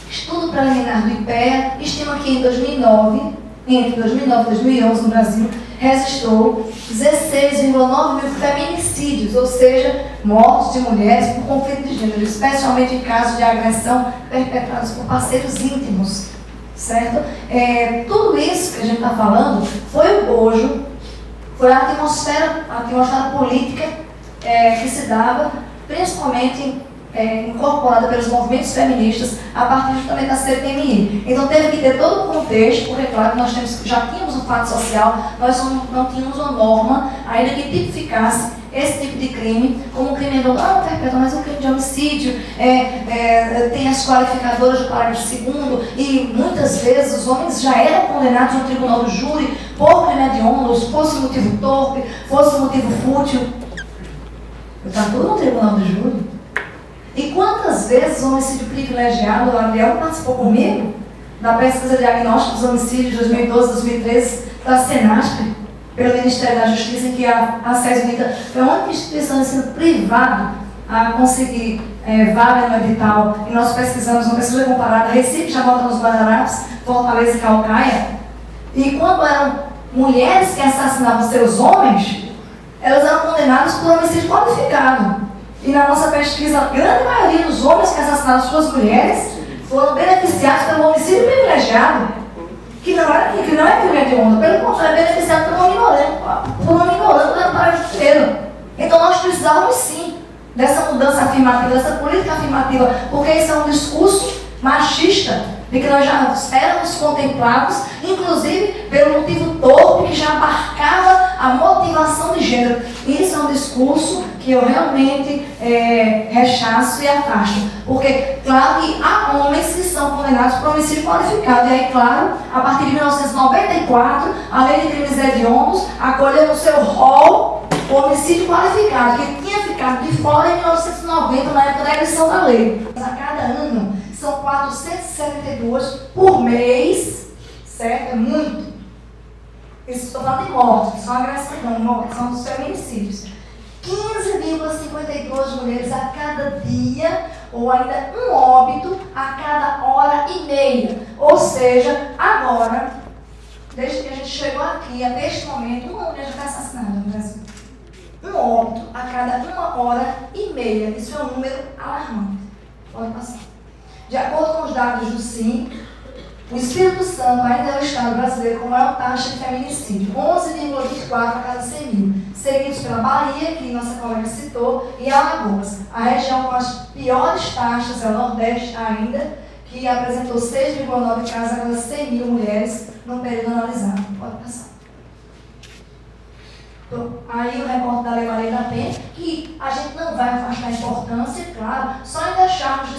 Estudo preliminar do IPEA estima que em 2009, entre 2009 e 2011 no Brasil, registrou 16,9 mil feminicídios, ou seja, mortes de mulheres por conflito de gênero, especialmente em casos de agressão perpetrados por parceiros íntimos, certo? Tudo isso que a gente está falando foi o bojo, foi a atmosfera política que se dava, principalmente incorporada pelos movimentos feministas a partir justamente da CPMI. Então teve que ter todo o contexto, porque claro nós já tínhamos um fato social, nós não tínhamos uma norma ainda que tipificasse esse tipo de crime como um crime hediondo, mas um crime de homicídio, tem as qualificadoras do parágrafo 2º, e muitas vezes os homens já eram condenados no tribunal do júri por crime hediondo, fosse motivo torpe, fosse motivo fútil. Está tudo no tribunal do júri. E quantas vezes o homicídio privilegiado, o Adriel participou comigo da pesquisa diagnóstica dos homicídios de 2012-2013 da Senasp, pelo Ministério da Justiça, em que a SES Unida foi a única instituição de ensino privado a conseguir vaga no edital, e nós pesquisamos uma pesquisa comparada, Recife, Jaguarão dos Guararapes, Fortaleza e Calcaia, e quando eram mulheres que assassinavam seus homens, elas eram condenadas por homicídio qualificado. E na nossa pesquisa, a grande maioria dos homens que assassinaram suas mulheres foram beneficiados pelo homicídio privilegiado, que não é crime hediondo, pelo contrário, é beneficiado por um ignorante do parágrafo inteiro. Então nós precisávamos sim dessa mudança afirmativa, dessa política afirmativa, porque isso é um discurso machista, de que nós já éramos contemplados, inclusive pelo motivo torpe que já abarcava a motivação de gênero. Isso é um discurso que eu realmente rechaço e afasto, porque claro que há homens que são condenados por homicídio qualificado, e aí claro, a partir de 1994, a lei de crimes hediondos acolheu no seu rol o homicídio qualificado, que tinha ficado de fora em 1990, na época da edição da lei. A cada ano são 472 por mês, certo? É muito. Isso estou falando de mortes, são agressões, não, mortes, são os feminicídios. 15,52 mulheres a cada dia, ou ainda um óbito a cada hora e meia. Ou seja, agora, desde que a gente chegou aqui, até este momento, uma mulher já está assassinada no Brasil. Um óbito a cada 1 hora e meia. Isso é um número alarmante. Pode passar. De acordo com os dados do SIM, O Espírito Santo ainda é o estado brasileiro com maior taxa de feminicídio, 11,24 a cada 100 mil, seguidos pela Bahia, que nossa colega citou, e Alagoas. A região com as piores taxas é o Nordeste ainda, que apresentou 6,9 casos a cada 100 mil mulheres no período analisado. Pode passar. Então, aí o recorte da Lei Maria da Penha, que a gente não vai afastar a importância, claro, só em deixarmos de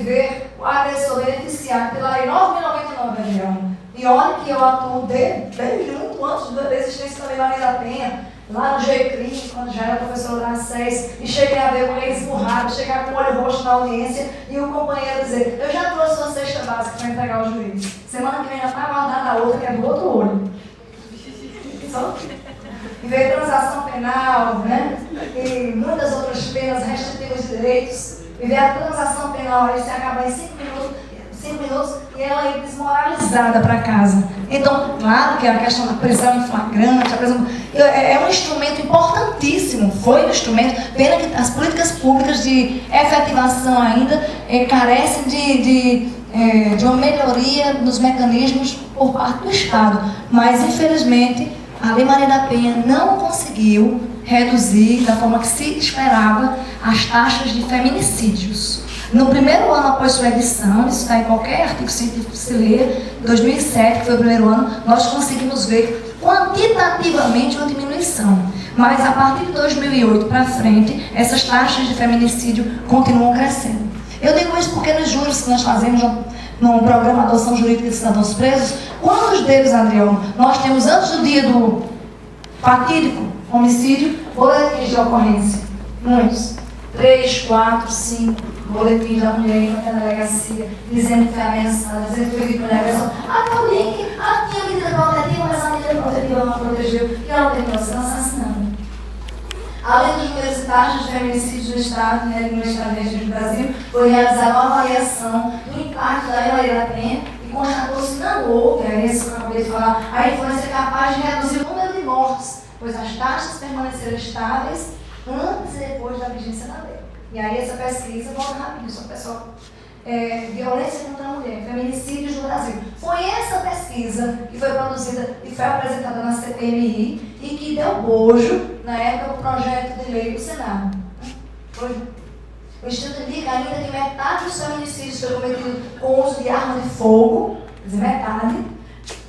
ver o agressor beneficiado pela Lei 9.099, Adriano. E olha que eu atuo desde muito antes da existência da Lei Maria da Penha, lá no GCRI, quando já era professor da ACES, e cheguei a ver o mulher esmurrada, chegar com o olho roxo na audiência, e o companheiro dizer, eu já trouxe uma cesta básica para entregar ao juiz. Semana que vem já está guardada a outra, que é do outro olho. E veio transação penal, né? E muitas outras penas restritivas de direitos. E veio a transação penal, aí se acaba em 5 minutos e ela é desmoralizada para casa. Então, claro que a questão da prisão em flagrante, a prisão, é um instrumento importantíssimo, foi um instrumento, pena que as políticas públicas de efetivação ainda carecem de uma melhoria nos mecanismos por parte do Estado. Mas, infelizmente, a Lei Maria da Penha não conseguiu reduzir, da forma que se esperava, as taxas de feminicídios. No primeiro ano após sua edição, isso está em qualquer artigo científico que se lê, 2007, que foi o primeiro ano, nós conseguimos ver quantitativamente uma diminuição. Mas a partir de 2008 para frente, essas taxas de feminicídio continuam crescendo. Eu digo isso porque nos júris que nós fazemos no programa Adoção Jurídica de Cidadãos Presos, quantos deles, Adriano, nós temos antes do dia do fatídico homicídio, boletins de ocorrência? Muitos. 3, 4, 5 boletins da mulher indo até a delegacia, dizendo que foi ameaçada, dizendo que foi vítima de agressão. Até o dia que tinha medida protetiva, mas a medida protetiva não protegeu e ela terminou sendo assassinada. Além dos números e taxas de feminicídios do Estado, né, no Estado do Brasil, foi realizada uma avaliação do impacto da Lei Maria da Penha e constatou-se não houve, é isso que eu acabei de falar, a influência capaz de reduzir o número de mortes, pois as taxas permaneceram estáveis antes e depois da vigência da lei. E aí essa pesquisa, volta rapidinho, só pessoal, violência contra a mulher, feminicídios no Brasil. Foi essa pesquisa que foi produzida e foi apresentada na CPMI e que deu bojo, na época, o projeto de lei do Senado. O Instituto indica ainda que metade dos feminicídios foi cometido com o uso de arma de fogo, quer dizer, metade,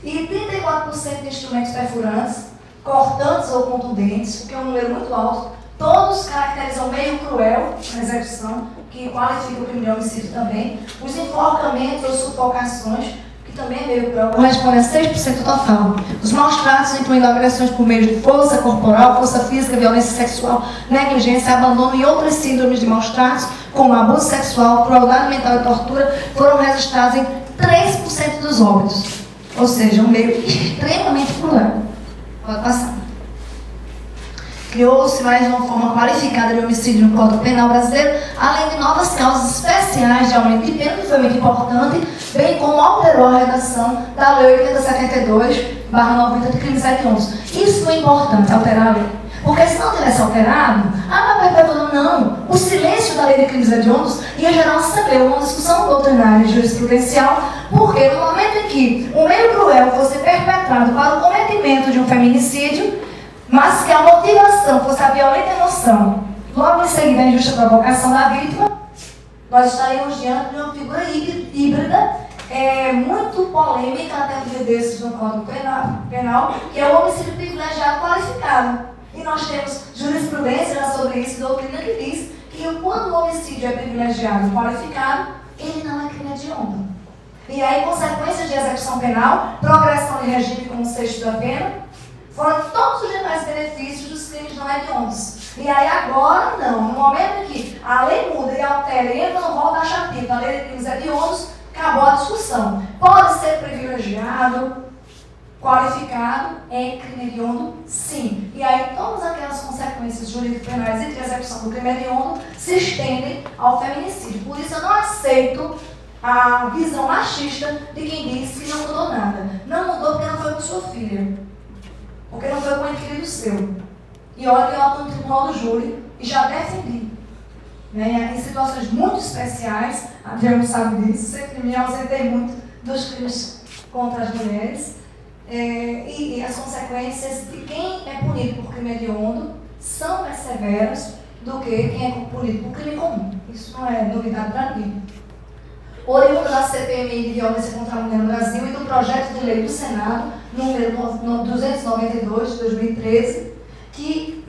e 34% de instrumentos perfurantes, cortantes ou contundentes, o que é um número muito alto. Todos caracterizam meio cruel na execução, que qualifica o crime de homicídio também. Os enforcamentos ou sufocações, que também é meio cruel, correspondem a 6% total. Os maus tratos, incluindo agressões por meio de força corporal, força física, violência sexual, negligência, abandono e outras síndromes de maus tratos, como abuso sexual, crueldade mental e tortura, foram registrados em 3% dos óbitos. Ou seja, um meio extremamente cruel. Pode passar. Criou-se mais uma forma qualificada de homicídio no Código Penal brasileiro, além de novas causas especiais de aumento de pena, que foi muito importante, bem como alterou a redação da Lei 8072/90 de crimes hediondos. Isso foi importante, alterar a lei. Porque se não tivesse alterado, não. O silêncio da lei de crimes hediondos ia gerar uma discussão doutrinária e jurisprudencial, porque no momento em que um meio cruel fosse perpetrado para o cometimento de um feminicídio, mas que a motivação fosse a violenta emoção, logo em seguida a injusta provocação da vítima, nós estaríamos diante de uma figura híbrida, muito polêmica até o dia desses no Código Penal, que é o homicídio privilegiado qualificado. E nós temos jurisprudência já sobre isso, doutrina que diz que quando o homicídio é privilegiado qualificado, ele não é crime hediondo. E aí, consequências de execução penal, progressão de regime como sexto da pena, foram todos os demais benefícios dos crimes não hediondos. E aí agora não, no momento em que a lei muda e altera e entra no rol da chapita, a lei de crimes hediondos, acabou a discussão. Pode ser privilegiado, qualificado, é crime hediondo? Sim. E aí todas aquelas consequências jurídico-penais e de execução do crime hediondo se estendem ao feminicídio. Por isso eu não aceito a visão machista de quem diz que não mudou nada. Não mudou porque não foi com sua filha. Porque não foi com um querido seu. E olha que eu atuo no tribunal do júri e já defendi. né, em situações muito especiais. Adriano sabe disso, sempre me ausentei muito dos crimes contra as mulheres. E as consequências de quem é punido por crime hediondo são mais severas do que quem é punido por crime comum. Isso não é novidade para mim. Oriundo da CPMI de violência contra a mulher no Brasil e do projeto de lei do Senado, número 292 de 2013, que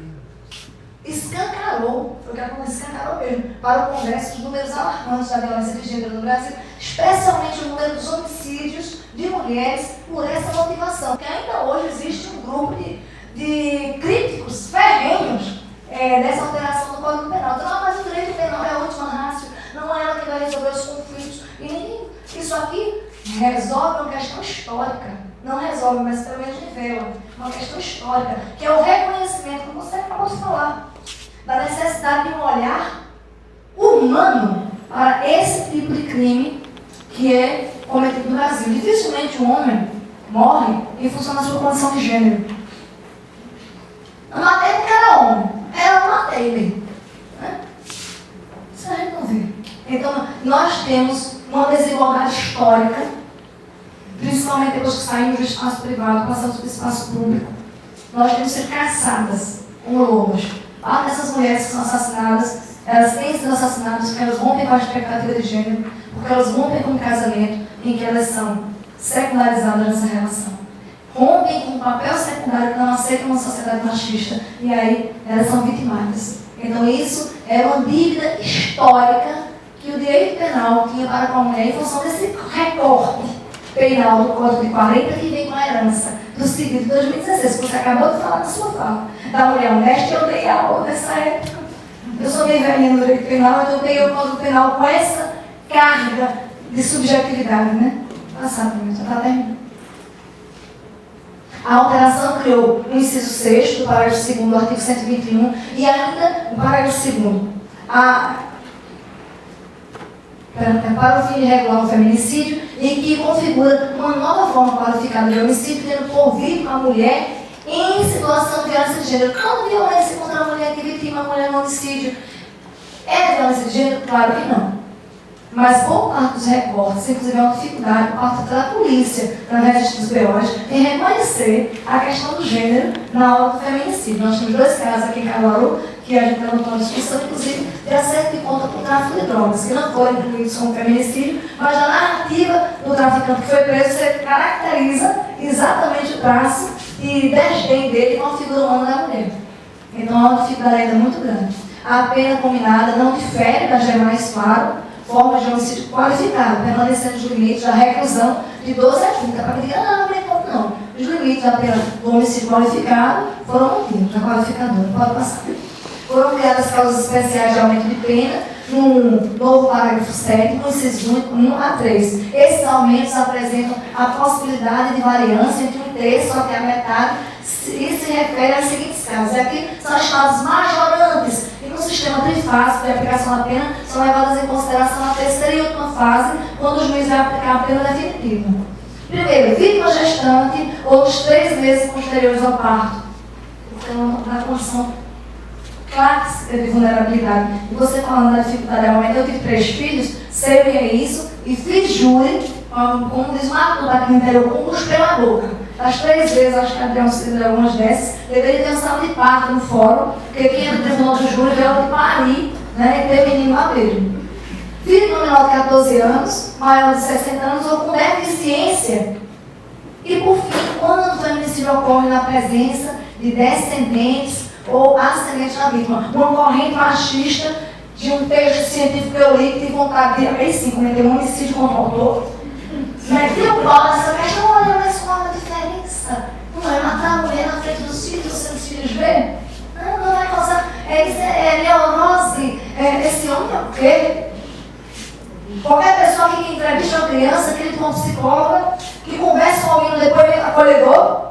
escancarou, foi o que aconteceu, escancarou mesmo, para o Congresso os números alarmantes da violência de gênero no Brasil, especialmente o número dos homicídios de mulheres por essa motivação. Que ainda hoje existe um grupo de críticos ferrenhos dessa alteração do Código Penal. Então, mas o direito penal é a última ratio, não é ela que vai resolver os conflitos. E isso aqui resolve uma questão histórica. Não resolve, mas pelo menos revela uma questão histórica, que é o reconhecimento, como você acabou de falar, da necessidade de um olhar humano para esse tipo de crime que é cometido no Brasil. Dificilmente um homem morre em função da sua condição de gênero. Eu matei porque era homem. Eu matei ele. Né? Isso a gente não vê. Então, nós temos uma desigualdade histórica, principalmente depois que saímos do espaço privado, passamos para o espaço público. Nós temos sido caçadas como lobos. Parte dessas mulheres que são assassinadas, elas têm sido assassinadas porque elas rompem com a expectativa de gênero, porque elas rompem com o casamento em que elas são secularizadas nessa relação. Rompem com o papel secundário que não aceitam uma sociedade machista. E aí, elas são vitimadas. Então, isso é uma dívida histórica que o direito penal tinha para com a mulher em função desse recorte penal do Código de 40 que vem com a herança do civil de 2016, que você acabou de falar na sua fala, da mulher honesta e leal nessa época. Eu sou bem velhinha no direito penal, então eu peguei o Código Penal com essa carga de subjetividade, né? Passado, já está terminando. A alteração criou o inciso 6 do parágrafo 2º do artigo 121 e ainda o parágrafo 2º. Para o fim de regular o feminicídio, e que configura uma nova forma qualificada de homicídio, tendo por vítima a mulher em situação de violência de gênero. Quando violência contra a mulher que vitima a mulher no homicídio é violência de gênero? Claro que não. Mas boa parte dos recortes, inclusive é uma dificuldade por parte da polícia, na registro dos BOs, em reconhecer a questão do gênero na hora do feminicídio. Nós temos 2 casos aqui em Caruaru, que a gente levantou uma discussão, inclusive, de acerto de conta com o tráfico de drogas, que não foram incluídos como feminicídio, mas na narrativa do traficante que foi preso, você caracteriza exatamente o traço e desdém dele com a figura humana da mulher. Então, há uma dificuldade ainda muito grande. A pena combinada não difere das demais, claro, formas de homicídio qualificado, permanecendo os limites da reclusão de 12 a 30. Para que diga, não. Os limites da pena do homicídio qualificado foram mantidos, da qualificadora, pode passar. Foram criadas causas especiais de aumento de pena, no novo parágrafo 7, no inciso 1 a 3. Esses aumentos apresentam a possibilidade de variância entre 1/3 só até a metade, e se refere aos seguintes casos. Aqui são os casos majorantes, e no sistema trifásico de aplicação da pena são levadas em consideração na terceira e última fase, quando o juiz vai aplicar a pena definitiva. Primeiro, vítima gestante ou nos 3 meses posteriores ao parto. Então, na condição clássica de vulnerabilidade. E você falando da dificuldade de aumento, eu tive 3 filhos, sei o que é isso, e fiz júri, como diz o Marco daqui no interior, com custo pela boca. Das 3 vezes, acho que Adriano citou algumas dessas, deveria ter um salão de parto no fórum, porque quem é do tribunal do júri veio de Paris, né, e ter menino lá mesmo. Vítima menor de 14 anos, maior de 60 anos ou com deficiência. E por fim, quando o feminicídio ocorre na presença de descendentes ou ascendentes da vítima, uma corrente machista de um texto científico que eu li que tive vontade de, aí sim, cometer um homicídio contra o autor. Meti o pau nessa questão, olha, mas qual a diferença? Não é matar a mulher na frente dos filhos, você os filhos vê? Não vai causar, é neurose, esse homem é o quê? Qualquer pessoa que entrevista uma criança, que ele com um psicóloga, que conversa com alguém no depoimento acolhedor,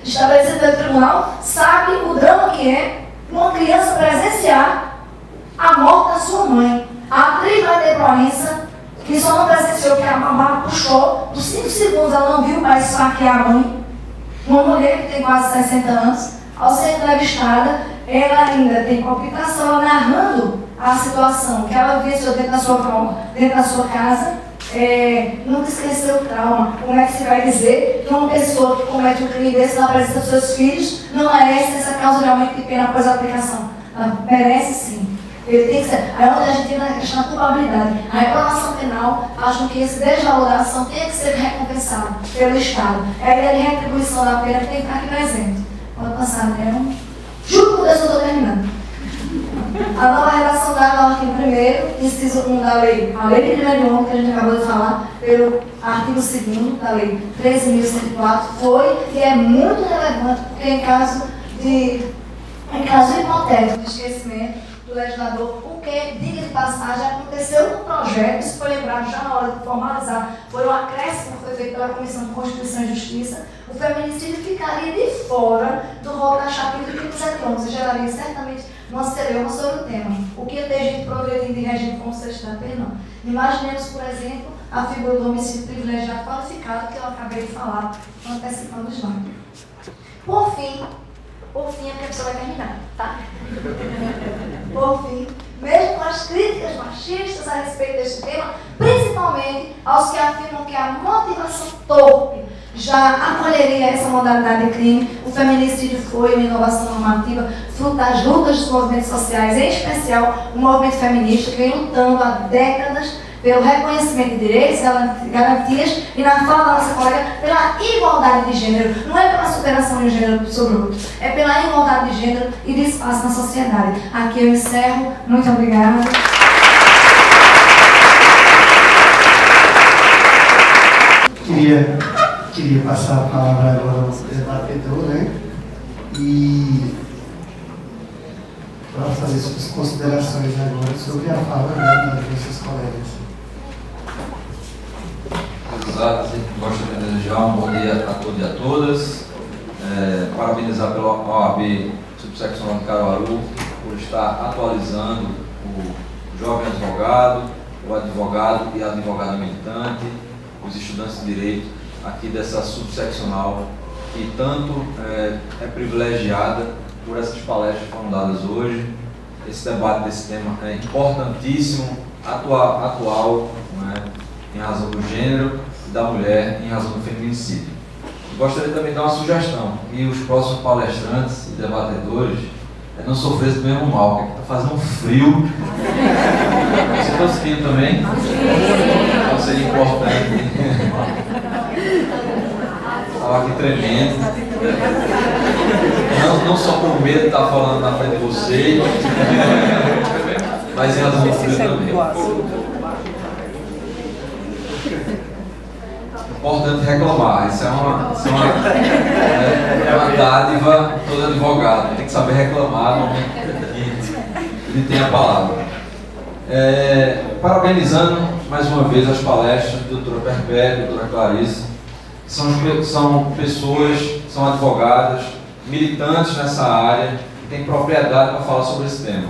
estabelecido pelo tribunal, sabe o drama que é uma criança presenciar a morte da sua mãe. A atriz vai ter Proença, que só não presenciou que a mamá puxou, por 5 segundos ela não viu o pai esfaquear a mãe. Uma mulher que tem quase 60 anos, ao ser entrevistada, ela ainda tem palpitação, ela narrando a situação que ela viveu dentro da sua casa, nunca esqueceu o trauma. Como é que se vai dizer que uma pessoa que comete um crime desse na presença dos seus filhos não merece essa causa de aumento de pena após a aplicação? Ela merece sim. Ele tem que ser. Aí onde a gente entra na questão da culpabilidade. A reprovação penal faz com que esse desvalor da ação tenha que ser recompensado pelo Estado. É a ideia de retribuição da pena que tem que estar aqui presente. Pode passar, né? Juro por Deus que eu estou terminando. A nova redação dada ao artigo 1º, inciso 1 da lei, a lei de 1º ano que a gente acabou de falar, pelo artigo 2º da lei 13.104, foi e é muito relevante, porque em caso hipotético de esquecimento do legislador, o que, diga de passagem, aconteceu no projeto, isso foi lembrado já na hora de formalizar, foi um acréscimo que foi feito pela Comissão de Constituição e Justiça, o feminicídio ficaria de fora do rol da chapa de 3711 e geraria certamente uma celeuma sobre o tema. O que ia ter gente progredindo em regime como sexta pena? Imaginemos, por exemplo, a figura do homicídio privilegiado qualificado que eu acabei de falar, antecipando o slide. Por fim, é porque a pessoa vai terminar, tá? Por fim, mesmo com as críticas machistas a respeito deste tema, principalmente aos que afirmam que a motivação torpe já acolheria essa modalidade de crime, o feminicídio foi uma inovação normativa fruto das lutas dos movimentos sociais, em especial o movimento feminista, que vem lutando há décadas pelo reconhecimento de direitos, garantias e, na fala da nossa colega, pela igualdade de gênero. Não é pela superação de um gênero sobre o outro, é pela igualdade de gênero e de espaço na sociedade. Aqui eu encerro. Muito obrigada. Queria passar a palavra agora ao debatedor, né? E para fazer suas considerações agora sobre a fala das nossas colegas. Gosto de desejar um bom dia a todos e a todas. Parabenizar pela OAB Subseccional de Caruaru por estar atualizando o jovem advogado, o advogado e a advogada militante, os estudantes de direito aqui dessa subseccional que tanto é privilegiada por essas palestras que foram dadas hoje. Esse debate desse tema é importantíssimo, atual, né, em razão do gênero e da mulher, em razão do feminicídio. Gostaria também de dar uma sugestão, que os próximos palestrantes e debatedores não sofressem do mesmo mal, que aqui está fazendo um frio. Vocês estão sentindo também? Então seria importante. Estava aqui tremendo. Não só por medo de estar falando na frente de vocês, mas em razão do frio também. Importante reclamar, isso é uma dádiva todo advogado, tem que saber reclamar no momento que ele tem a palavra. Parabenizando mais uma vez as palestras do doutora Perpétua, doutora Clarice, que são pessoas, são advogadas, militantes nessa área, que têm propriedade para falar sobre esse tema.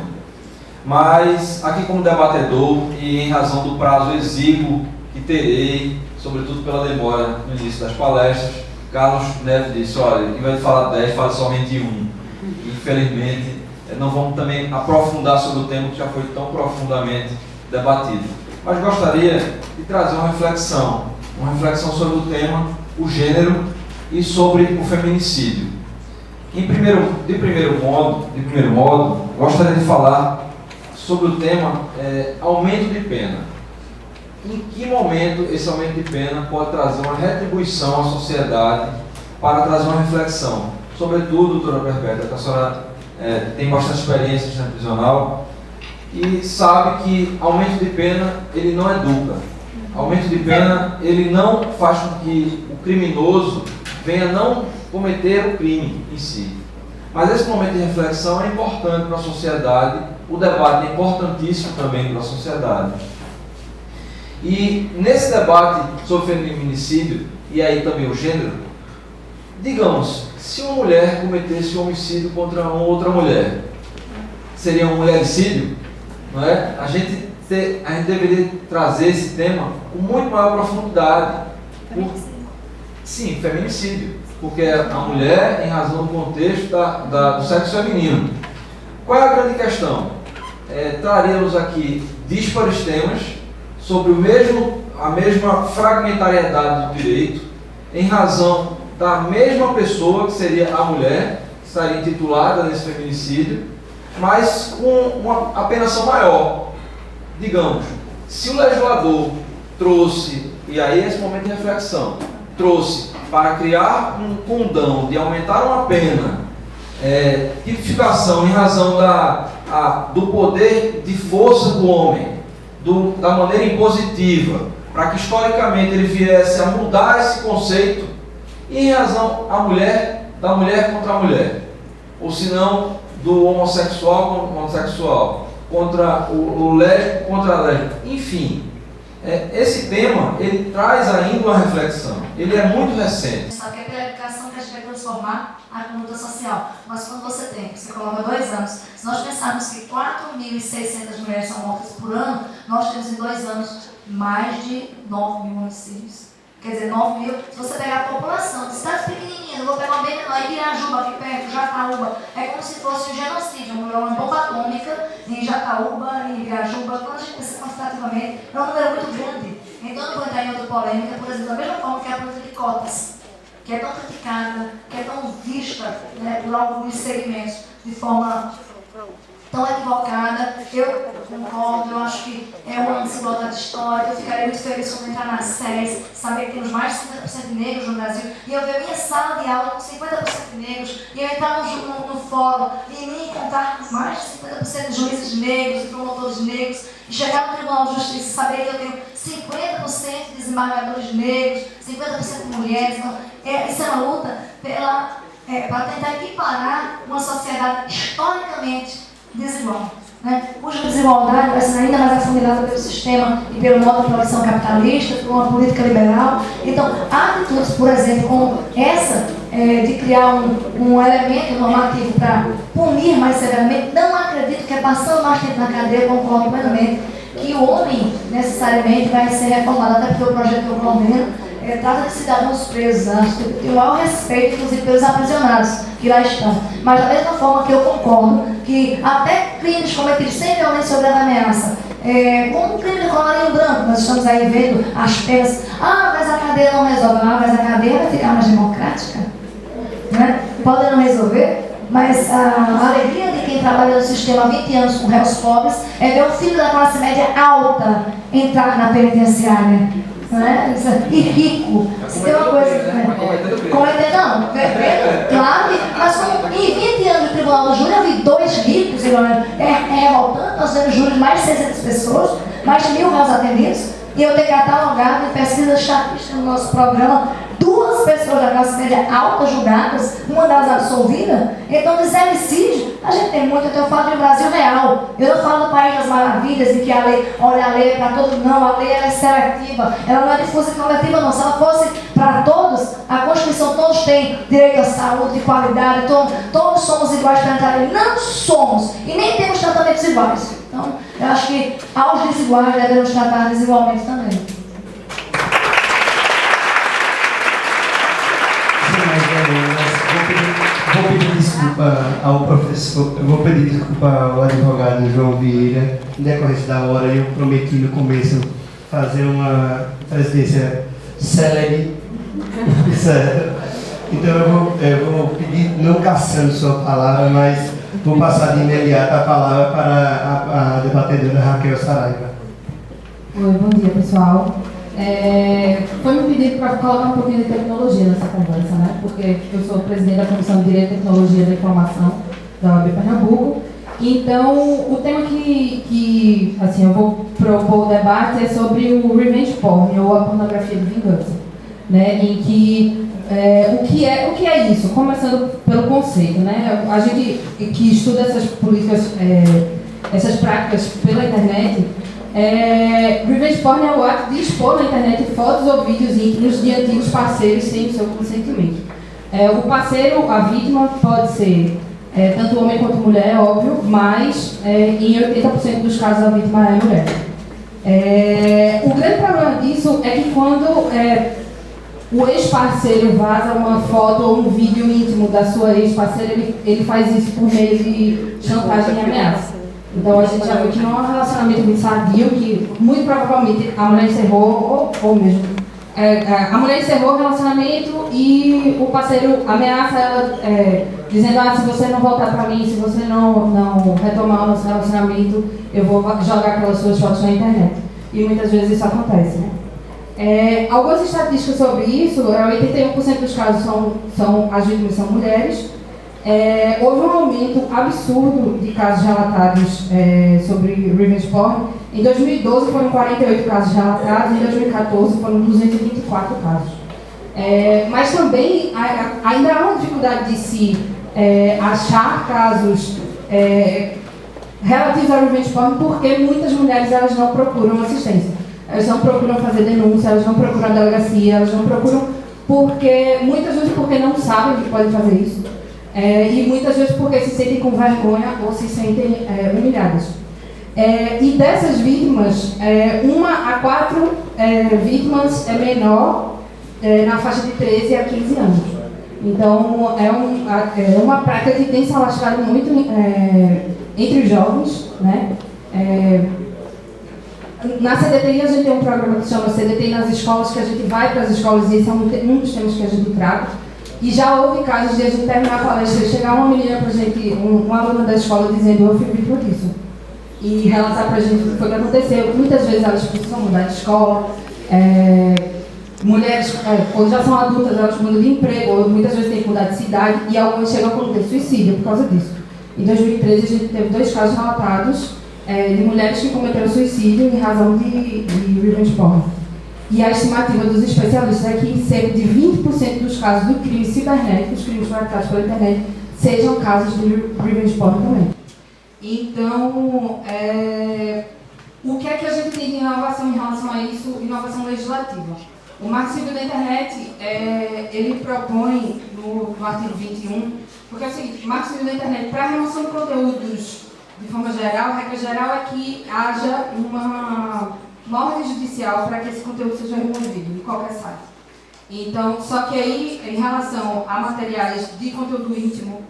Mas aqui como debatedor e em razão do prazo exíguo que terei, sobretudo pela demora no início das palestras, Carlos Neves disse, olha, em vez de falar 10, fala somente 1. Infelizmente, não vamos também aprofundar sobre o tema que já foi tão profundamente debatido. Mas gostaria de trazer uma reflexão sobre o tema, o gênero e sobre o feminicídio. De primeiro modo, gostaria de falar sobre o tema aumento de pena. Em que momento esse aumento de pena pode trazer uma retribuição à sociedade para trazer uma reflexão? Sobretudo, doutora Perpétua, que a senhora tem bastante experiência no sistema prisional e sabe que aumento de pena ele não educa. Aumento de pena ele não faz com que o criminoso venha não cometer o crime em si. Mas esse momento de reflexão é importante para a sociedade, o debate é importantíssimo também para a sociedade. E nesse debate sobre feminicídio, e aí também o gênero, digamos, se uma mulher cometesse um homicídio contra uma outra mulher, seria um mulhericídio? Não é? A gente deveria trazer esse tema com muito maior profundidade. Sim, feminicídio. Porque a mulher, em razão do contexto do sexo feminino. Qual é a grande questão? traríamos aqui díspares temas sobre a mesma fragmentariedade do direito, em razão da mesma pessoa, que seria a mulher, que estaria intitulada nesse feminicídio, mas com uma apenação maior. Digamos, se o legislador trouxe, e aí esse momento de reflexão, trouxe para criar um condão de aumentar uma pena, tipificação em razão do poder de força do homem, da maneira impositiva, para que historicamente ele viesse a mudar esse conceito, e em razão da mulher contra a mulher, ou se não, do homossexual contra o homossexual, contra o lésbico contra a lésbica, enfim. Esse tema, ele traz ainda uma reflexão, ele é muito recente. Só que é pela educação que a gente vai transformar a conduta social. Mas quando você coloca 2 anos, se nós pensarmos que 4.600 mulheres são mortas por ano, nós temos em 2 anos mais de 9 mil homicídios. Quer dizer, 9 mil, se você pegar a população de cidades pequenininhas, eu vou pegar uma bem menor, Ibirajuba, aqui perto, Jataúba, é como se fosse um genocídio, uma bomba atômica em Jataúba, em Ibirajuba. Quando a gente pensa quantitativamente, é um número muito grande. Então, eu não vou entrar em outra polêmica, por exemplo, da mesma forma que a política de cotas, que é tão criticada, que é tão vista, né, por alguns segmentos de forma tão equivocada. Eu concordo, eu acho que é uma desigualdade histórica. Eu ficaria muito feliz quando entrar nas séries, saber que temos mais de 50% de negros no Brasil, e eu ver minha sala de aula com 50% de negros, e eu entrar no fórum e me encontrar com mais de 50% de juízes negros e promotores negros, e chegar no Tribunal de Justiça e saber que eu tenho 50% de desembargadores negros, 50% de mulheres. Então, isso é uma luta para tentar equiparar uma sociedade historicamente desigual. Né? Cuja desigualdade vai ser ainda mais afundada pelo sistema e pelo modo de produção capitalista, por uma política liberal. Então, atitudes, por exemplo, como essa, de criar um elemento normativo para punir mais severamente, não acredito que passando mais tempo na cadeia, concordo plenamente, que o homem necessariamente vai ser reformado, até porque o projeto que eu coordeno trata de cidadãos presos. Acho que tem o maior respeito, inclusive, pelos aprisionados que lá estão. Mas da mesma forma que eu concordo que até crimes cometidos sem violência ou grave ameaça, como o crime do colarinho branco, nós estamos aí vendo as penas, mas a cadeia não resolve, mas a cadeia vai ficar mais democrática, né? Pode não resolver, mas a alegria de quem trabalha no sistema há 20 anos com réus pobres é ver um filho da classe média alta entrar na penitenciária. Né? E rico. Se tem uma coisa. Não, claro, mas em 20 anos de tribunal do júri eu vi 2 ricos, é revoltante. Nós temos júri de mais de 600 pessoas, mais de 1.000 réus atendidos, e eu tenho catalogado em pesquisa estatística no nosso programa 2 pessoas da classe média alta julgadas, uma delas absolvida. Então, de femicídio, a gente tem muito. Então, eu falo de Brasil real. Eu não falo do País das Maravilhas, de que a lei, olha, a lei é para todo mundo. Não, a lei ela é seletiva, ela não é difusa e coletiva, não. Se ela fosse para todos, a Constituição, todos têm direito à saúde, de qualidade, todos somos iguais perante a lei. Não somos, e nem temos tratamentos iguais. Então, eu acho que aos desiguais devemos tratar desigualmente também. Vou pedir desculpa ao professor, eu vou pedir desculpa ao advogado João Vieira, em decorrência da hora. Eu prometi no começo fazer uma presidência célere. Então eu vou pedir, não caçando sua palavra, mas vou passar de imediato a palavra para a debatedora Raquel Saraiva. Oi, bom dia, pessoal. Foi me pedido para colocar um pouquinho de tecnologia nessa conversa, né? Porque eu sou presidente da Comissão de Direito e Tecnologia da Informação da OAB Pernambuco. Então, o tema que assim, eu vou propor o debate é sobre o revenge porn, ou a pornografia de vingança, né? Em que o que é isso? Começando pelo conceito, né? A gente que estuda essas políticas, essas práticas pela internet. Revenge porn é o ato de expor na internet fotos ou vídeos íntimos de antigos parceiros sem o seu consentimento. O parceiro, a vítima, pode ser tanto homem quanto mulher, é óbvio, mas em 80% dos casos a vítima é mulher. O grande problema disso é que quando o ex-parceiro vaza uma foto ou um vídeo íntimo da sua ex-parceira, ele faz isso por meio de chantagem e ameaça. Então a gente já viu que não é um relacionamento muito sadio, que muito provavelmente a mulher encerrou, ou mesmo, a mulher encerrou o relacionamento e o parceiro ameaça ela, dizendo, se você não voltar para mim, se você não retomar o nosso relacionamento, eu vou jogar aquelas suas fotos na internet. E muitas vezes isso acontece, né? Algumas estatísticas sobre isso, 81% dos casos as vítimas são mulheres. Houve um aumento absurdo de casos relatados sobre revenge porn. Em 2012 foram 48 casos relatados, em 2014 foram 224 casos. Mas também ainda há uma dificuldade de se achar casos relativos ao revenge porn, porque muitas mulheres elas não procuram assistência. Elas não procuram fazer denúncia, elas não procuram a delegacia, elas não procuram muitas vezes porque não sabem que podem fazer isso. E muitas vezes porque se sentem com vergonha ou se sentem humilhadas. E dessas vítimas, 1 a 4 vítimas é menor, na faixa de 13 a 15 anos. Então, é uma prática que tem se alastrado muito entre os jovens, né? Na CDTI a gente tem um programa que se chama CDTI nas escolas, que a gente vai para as escolas e esse é um dos temas que a gente trata. E já houve casos de a gente terminar a palestra e chegar uma menina pra gente, um aluno da escola dizendo eu fui vítima disso. E relatar pra gente o que foi que aconteceu. Muitas vezes elas precisam mudar de escola, mulheres, quando já são adultas, elas mudam de emprego, ou muitas vezes têm que mudar de cidade, e algumas chegam a cometer suicídio por causa disso. Em 2013 a gente teve 2 casos relatados de mulheres que cometeram suicídio em razão de revenge porn. E a estimativa dos especialistas é que cerca de 20% dos casos de crimes cibernéticos, crimes praticados pela internet, sejam casos de revenge porn também. Então, o que é que a gente tem de inovação em relação a isso? Inovação legislativa. O Marco Civil da Internet, ele propõe, no artigo 21, porque é o seguinte, o Marco Civil da Internet, para a remoção de conteúdos de forma geral, a regra geral é que haja uma ordem judicial para que esse conteúdo seja removido de qualquer site. Então, só que aí, em relação a materiais de conteúdo íntimo,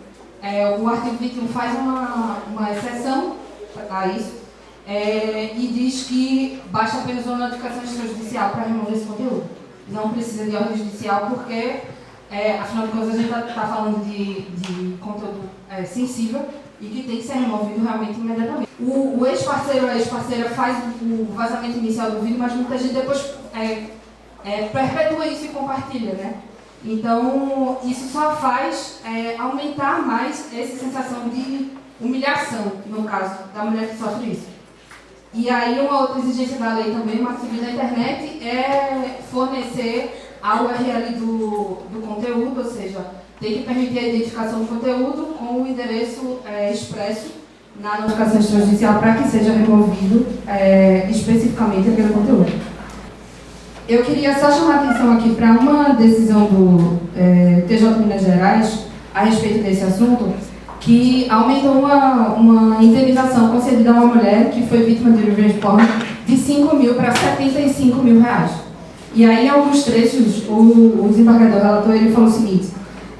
o artigo 21 faz uma exceção a isso e diz que basta apenas uma notificação extrajudicial para remover esse conteúdo. Não precisa de ordem judicial porque, afinal de contas, a gente está falando de conteúdo sensível e que tem que ser removido realmente imediatamente. O ex-parceiro ou a ex-parceira faz o vazamento inicial do vídeo, mas muita gente depois perpetua isso e compartilha, né? Então, isso só faz aumentar mais essa sensação de humilhação, no caso da mulher que sofre isso. E aí, uma outra exigência da lei também, o Marco Civil da Internet, é fornecer a URL do conteúdo, ou seja, tem que permitir a identificação do conteúdo com o endereço expresso na notificação extrajudicial para que seja removido especificamente aquele conteúdo. Eu queria só chamar a atenção aqui para uma decisão do TJ Minas Gerais a respeito desse assunto, que aumentou uma indenização concedida a uma mulher que foi vítima de revenge porn de 5 mil para 75 mil reais. E aí, em alguns trechos, o desembargador relator ele falou o seguinte: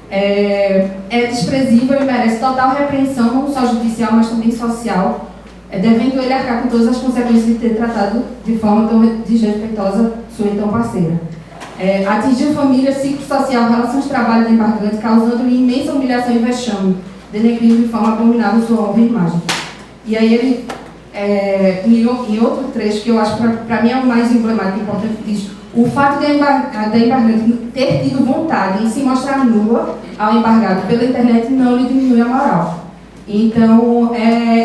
é desprezível e merece total repreensão, não só judicial, mas também social, devendo ele arcar com todas as consequências de ter tratado de forma tão desrespeitosa sua então parceira. Atingiu família, ciclo social, relações de trabalho do embargante, causando-lhe imensa humilhação e vexame, denegrindo de forma abominável sua honra e imagem. E aí ele, em outro trecho, que eu acho para mim é o mais emblemático e importante, diz: o fato da embargante ter tido vontade em se mostrar nua ao embargado pela internet não lhe diminui a moral. Então,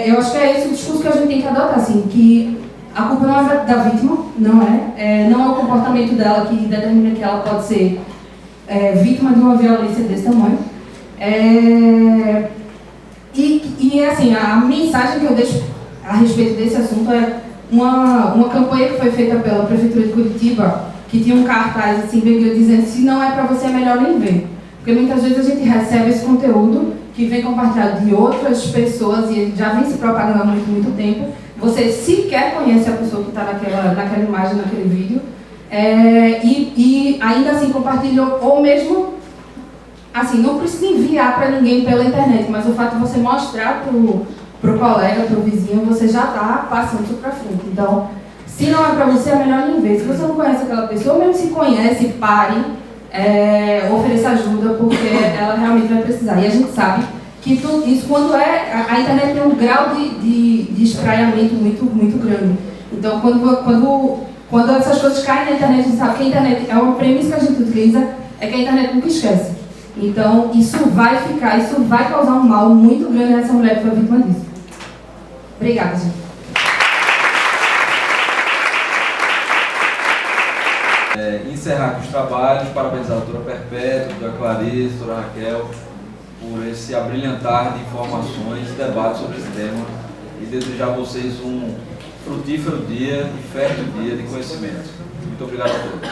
eu acho que é esse o discurso que a gente tem que adotar, assim, que a culpa não é da vítima, não é o comportamento dela que determina que ela pode ser vítima de uma violência desse tamanho. E assim, a mensagem que eu deixo a respeito desse assunto é uma campanha que foi feita pela Prefeitura de Curitiba, que tinha um cartaz assim, bem grande, dizendo: se não é para você, é melhor nem ver. Porque muitas vezes a gente recebe esse conteúdo que vem compartilhado de outras pessoas e já vem se propagando há muito tempo. Você sequer conhece a pessoa que está naquela imagem, naquele vídeo, e ainda assim compartilha, ou mesmo, assim, não precisa enviar para ninguém pela internet, mas o fato de você mostrar para para o colega, para o vizinho, você já está passando isso para frente. Então, se não é para você, é melhor nem ver. Se você não conhece aquela pessoa, ou mesmo se conhece, pare, ofereça ajuda, porque ela realmente vai precisar. E a gente sabe que isso, quando a internet tem um grau de espraiamento muito grande. Então, quando essas coisas caem na internet, a gente sabe que a internet é uma premissa que a gente utiliza, é que a internet nunca esquece. Então, isso vai causar um mal muito grande a essa mulher que foi vítima disso. Obrigada, gente. Encerrar aqui os trabalhos, parabenizar a doutora Perpétua, a doutora Clarice, a doutora Raquel, por esse abrilhantar de informações e debates sobre esse tema, e desejar a vocês um frutífero dia e fértil dia de conhecimento. Muito obrigado a todos.